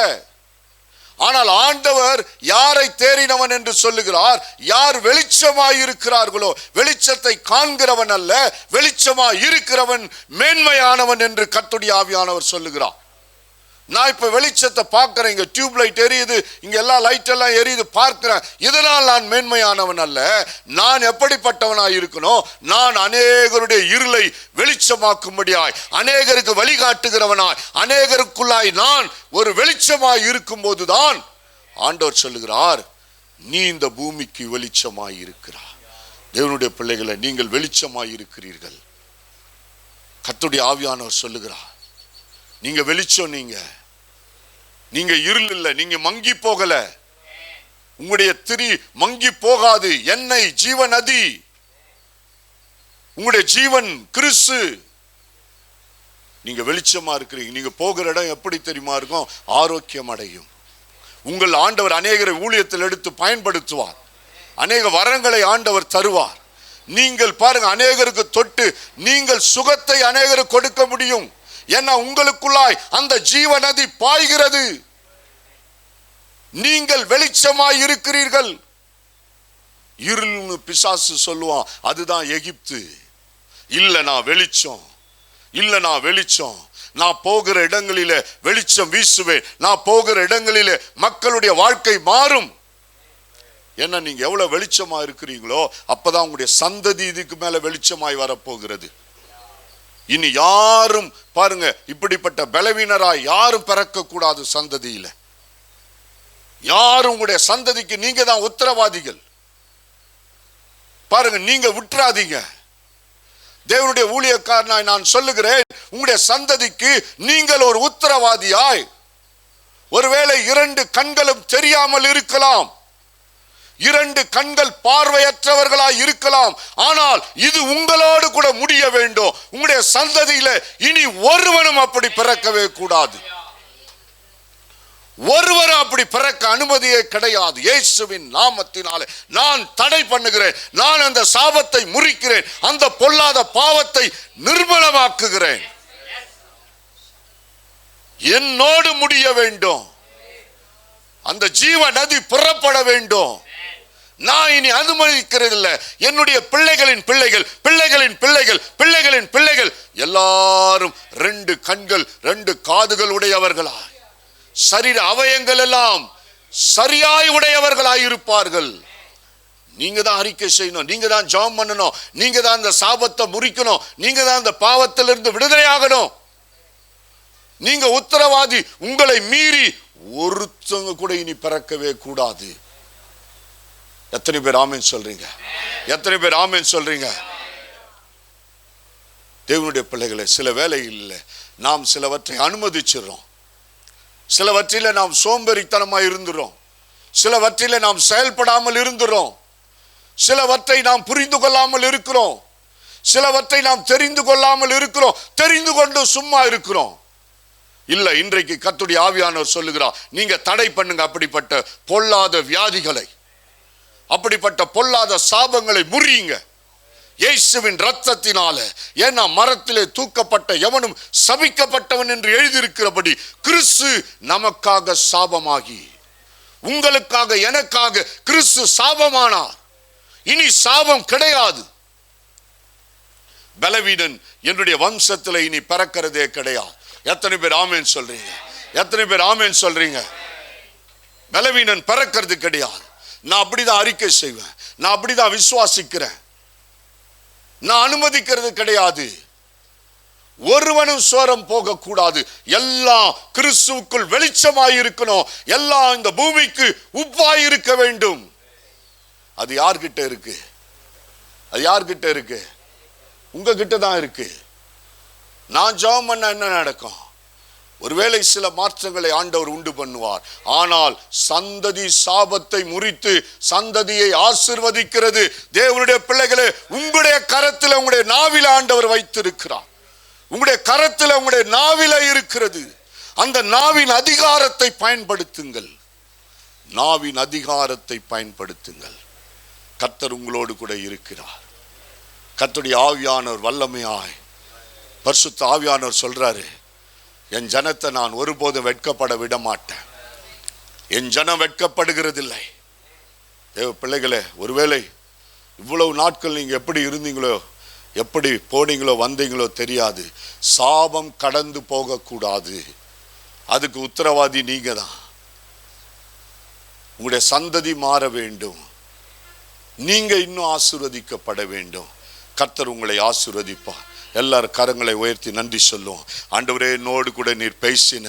ஆனால் ஆண்டவர் யாரை தேறினவன் என்று சொல்லுகிறார்? யார் வெளிச்சமாய் இருக்கிறார்களோ, வெளிச்சத்தை காண்கிறவன் அல்ல, வெளிச்சமாய் இருக்கிறவன் மேன்மையானவன் என்று கர்த்தருடைய ஆவியானவர் சொல்லுகிறார். நான் இப்ப வெளிச்சத்தை பார்க்கிறேன், இங்க டியூப் லைட் எரியுது, இங்க எல்லா லைட் எல்லாம் எரியுது, பார்க்கிறேன். இதனால் நான் மேன்மையானவன் அல்ல. நான் எப்படிப்பட்டவனாய் இருக்கணும்? நான் அநேகருடைய இருளை வெளிச்சமாக்கும்படியாய், அநேகருக்கு வழிகாட்டுகிறவனாய், அநேகருக்குள்ளாய் நான் ஒரு வெளிச்சமாய் இருக்கும் போதுதான் ஆண்டவர் சொல்லுகிறார், நீ இந்த பூமிக்கு வெளிச்சமாய் இருக்கிறார். தேவனுடைய பிள்ளைகளை, நீங்கள் வெளிச்சமாய் இருக்கிறீர்கள். கர்த்தருடைய ஆவியானவர் சொல்லுகிறார், நீங்க வெளிச்சம். நீங்க இருள் இல்லை, நீங்க மங்கி போகல. உங்களுடைய திரி மங்கி போகாது. எண்ணெய் ஜீவ நதி, உங்களுடைய ஜீவன் கிறிஸ்து. நீங்க வெளிச்சமா இருக்கிறீங்க. நீங்க போகிற இடம் எப்படி தெரியுமா இருக்கும்? ஆரோக்கியம் அடையும். உங்கள் ஆண்டவர் அநேகரை ஊழியத்தில் எடுத்து பயன்படுத்துவார். அநேக வரங்களை ஆண்டவர் தருவார். நீங்கள் பாருங்க, அநேகருக்கு தொட்டு நீங்கள் சுகத்தை அநேகருக்கு கொடுக்க முடியும். ஏன்னா உங்களுக்குள்ளாய் அந்த ஜீவ நதி பாய்கிறது. நீங்கள் வெளிச்சமாய் இருக்கிறீர்கள். இருள்னு பிசாசு சொல்லுவான், அதுதான் எகிப்து. இல்ல நான் வெளிச்சம், இல்ல நான் வெளிச்சம். நான் போகிற இடங்களிலே வெளிச்சம் வீசுவேன். நான் போகிற இடங்களிலே மக்களுடைய வாழ்க்கை மாறும். ஏன்னா நீங்க எவ்வளவு வெளிச்சமா இருக்கிறீங்களோ அப்பதான் உங்களுடைய சந்ததி இதுக்கு மேல வெளிச்சமாய் வரப்போகிறது. இனி யாரும் பாருங்க, இப்படிப்பட்ட பலவீனராய் யாரும் பிறக்க கூடாது சந்ததியில. யாரும் உங்களுடைய சந்ததிக்கு நீங்க தான் உத்தரவாதிகள். பாருங்க, நீங்க விட்டுறாதீங்க. தேவனுடைய ஊழியக்காரனாய் நான் சொல்லுகிறேன், உங்களுடைய சந்ததிக்கு நீங்கள் ஒரு உத்தரவாதியாய். ஒருவேளை 2 கண்களும் தெரியாமல் இருக்கலாம், 2 கண்கள் பார்வையற்றவர்களாய் இருக்கலாம். ஆனால் இது உங்களோடு கூட முடிய வேண்டும். உங்களுடைய சந்ததியில இனி ஒருவனும் அப்படி பிறக்கவே கூடாது. ஒருவரும் அப்படி பிறக்க அனுமதியே கிடையாது. இயேசுவின் நாமத்தினாலே நான் தடை பண்ணுகிறேன். நான் அந்த சாபத்தை முறிக்கிறேன். அந்த பொல்லாத பாவத்தை நிர்மூலமாக்குகிறேன். என்னோடு முடிய வேண்டும். அந்த ஜீவ நதி புறப்பட வேண்டும். நான் இனி அனுமதிக்கிறதில்லை. என்னுடைய பிள்ளைகளின் பிள்ளைகள், பிள்ளைகளின் பிள்ளைகள், பிள்ளைகளின் பிள்ளைகள் எல்லாரும் 2 கண்கள் 2 காதுகள் உடையவர்களாய், சரீர அவயங்கள் எல்லாம் சரியாய் உடையவர்களாய் இருப்பார்கள். நீங்க தான் அறிக்கை செய்யணும். நீங்க தான் ஜெபம் பண்ணணும். நீங்க தான் அந்த சாபத்தை முறிக்கணும். நீங்க தான் அந்த பாவத்திலிருந்து விடுதலையாகணும். நீங்க உத்தரவாதி. உங்களை மீறி ஒருத்தங்க கூட இனி பிறக்கவே கூடாது. எத்தனை பேர் ஆமென் சொல்றீங்க? எத்தனை பேர் ஆமென் சொல்றீங்க? தேவனுடைய பிள்ளைகளை, சில வேளையில் நாம் சிலவற்றை அனுமதிச்சிடறோம். சிலவற்றில நாம் சோம்பேறித்தனமாக இருந்துறோம். சிலவற்றில நாம் செயல்படாமல் இருந்துறோம். சிலவற்றை நாம் புரிந்து கொள்ளாமல் இருக்கிறோம். சிலவற்றை நாம் தெரிந்து கொள்ளாமல் இருக்கிறோம். தெரிந்து கொண்டு சும்மா இருக்கிறோம். இல்ல, இன்றைக்கு கர்த்தருடைய ஆவியானவர் சொல்லுகிறார், நீங்க தடை பண்ணுங்க. அப்படிப்பட்ட பொல்லாத வியாதிகளை, அப்படிப்பட்ட பொல்லாத சாபங்களை முறியுங்க இயேசுவின் இரத்தத்தினால. ஏன்னா மரத்திலே தூக்கப்பட்ட எவனும் சபிக்கப்பட்டவன் என்று எழுதியிருக்கிறபடி கிறிஸ்து நமக்காக சாபமாகி, உங்களுக்காக எனக்காக கிறிஸ்து சாபமானார். இனி சாபம் கிடையாது. பலவீனன் என்னுடைய வம்சத்தில் இனி பிறக்கிறதே கிடையாது. எத்தனை பேர் ஆமென் சொல்றீங்க? எத்தனை பேர் ஆமென் சொல்றீங்க? பலவீனன் பிறக்கிறது கிடையாது. நான் அப்படிதான் அறிக்கை செய்வேன். நான் அப்படிதான் விசுவாசிக்கிறேன். நான் அனுமதிக்கிறது கிடையாது. ஒருவனும் சோரம் போக கூடாது. எல்லாம் கிறிஸ்துவுக்குள் வெளிச்சமாய் இருக்கணும். எல்லாம் இந்த பூமிக்கு உப்பாய் இருக்க வேண்டும். அது யார்கிட்ட இருக்கு? அது யார்கிட்ட இருக்கு? உங்ககிட்ட தான் இருக்கு. நான் ஜெபம் பண்ண என்ன நடக்கும்? ஒருவேளை சில மாற்றங்களை ஆண்டவர் உண்டு பண்ணுவார். ஆனால் சந்ததி சாபத்தை முறித்து சந்ததியை ஆசீர்வதிக்கிறது தேவனுடைய பிள்ளைகளே உங்களுடைய கரத்தில், உங்களுடைய நாவில ஆண்டவர் வைத்திருக்கிறார். உங்களுடைய கரத்தில், உங்களுடைய நாவில இருக்கிறது. அந்த நாவின் அதிகாரத்தை பயன்படுத்துங்கள். நாவின் அதிகாரத்தை பயன்படுத்துங்கள். கர்த்தர் உங்களோடு கூட இருக்கிறார். கர்த்தருடைய ஆவியானவர் வல்லமையாய், பரிசுத்த ஆவியானவர் சொல்றாரு, என் ஜனத்தை நான் ஒருபோதும் வெட்கப்பட விட மாட்டேன். என் ஜனம் வெட்கப்படுகிறதில்லை. தேவ பிள்ளைகளே, ஒருவேளை இவ்வளவு நாட்கள் நீங்க எப்படி இருந்தீங்களோ, எப்படி போனீங்களோ வந்தீங்களோ தெரியாது. சாபம் கடந்து போகக்கூடாது. அதுக்கு உத்தரவாதி நீங்க தான். உங்களுடைய சந்ததி மாற வேண்டும். நீங்க இன்னும் ஆசீர்வதிக்கப்பட வேண்டும். கர்த்தர் உங்களை ஆசீர்வதிப்பார். எல்லாரும் கரங்களை உயர்த்தி நன்றி சொல்லுவோம். ஆண்டவரே, என்னோடு கூட நீர் பேசின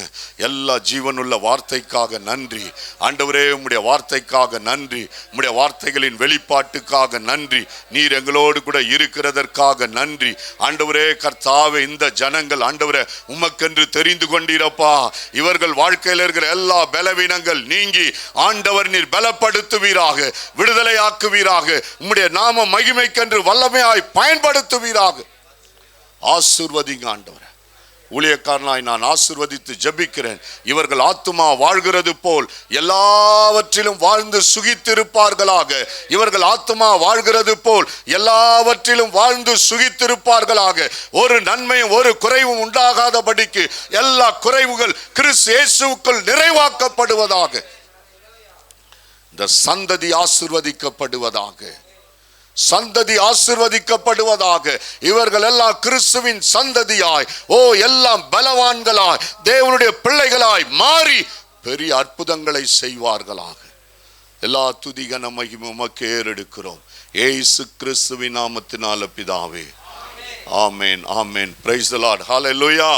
எல்லா ஜீவனுள்ள வார்த்தைக்காக நன்றி. ஆண்டவரே, உம்முடைய வார்த்தைக்காக நன்றி. உம்முடைய வார்த்தைகளின் வெளிப்பாட்டுக்காக நன்றி. நீர் எங்களோடு கூட இருக்கிறதற்காக நன்றி. ஆண்டவரே கர்த்தாவே, இந்த ஜனங்கள் ஆண்டவரே உமக்கென்று தெரிந்து கொண்டீரப்பா. இவர்கள் வாழ்க்கையில் இருக்கிற எல்லா பலவீனங்கள் நீங்கி ஆண்டவர் நீர் பலப்படுத்துவீராக, விடுதலையாக்குவீராக. உம்முடைய நாம மகிமைக்கென்று வல்லமையாய் பயன்படுத்துவீராக. ஆசீர்வதிங்க ஆண்டவரே. ஊழியக்காரனாய் நான் ஆசீர்வதித்து ஜெபிக்கிறேன். இவர்கள் ஆத்துமா வாழ்கிறது போல் எல்லாவற்றிலும் வாழ்ந்து சுகித்திருப்பார்களாக. இவர்கள் ஆத்துமா வாழ்கிறது போல் எல்லாவற்றிலும் வாழ்ந்து சுகித்திருப்பார்களாக. ஒரு நன்மையும் ஒரு குறைவும் உண்டாகாதபடிக்கு எல்லா குறைவுகள் கிறிஸ்து இயேசுவுக்குள் நிறைவாக்கப்படுவதாக. இந்த சந்ததி ஆசீர்வதிக்கப்படுவதாக. சந்ததி ஆசீர்வதிக்கப்படுவதாக. இவர்கள் எல்லாம் கிறிஸ்துவின் சந்ததியாய், எல்லாம் பலவான்களாய், தேவனுடைய பிள்ளைகளாய் மாறி பெரிய அற்புதங்களை செய்வார்களாக. எல்லா துதி கன மகிமை உமக்கு ஏறெடுக்கிறோம். இயேசு கிறிஸ்துவின் நாமத்தினால பிதாவே, ஆமென், ஆமென். Praise the Lord. ஹல்லேலூயா.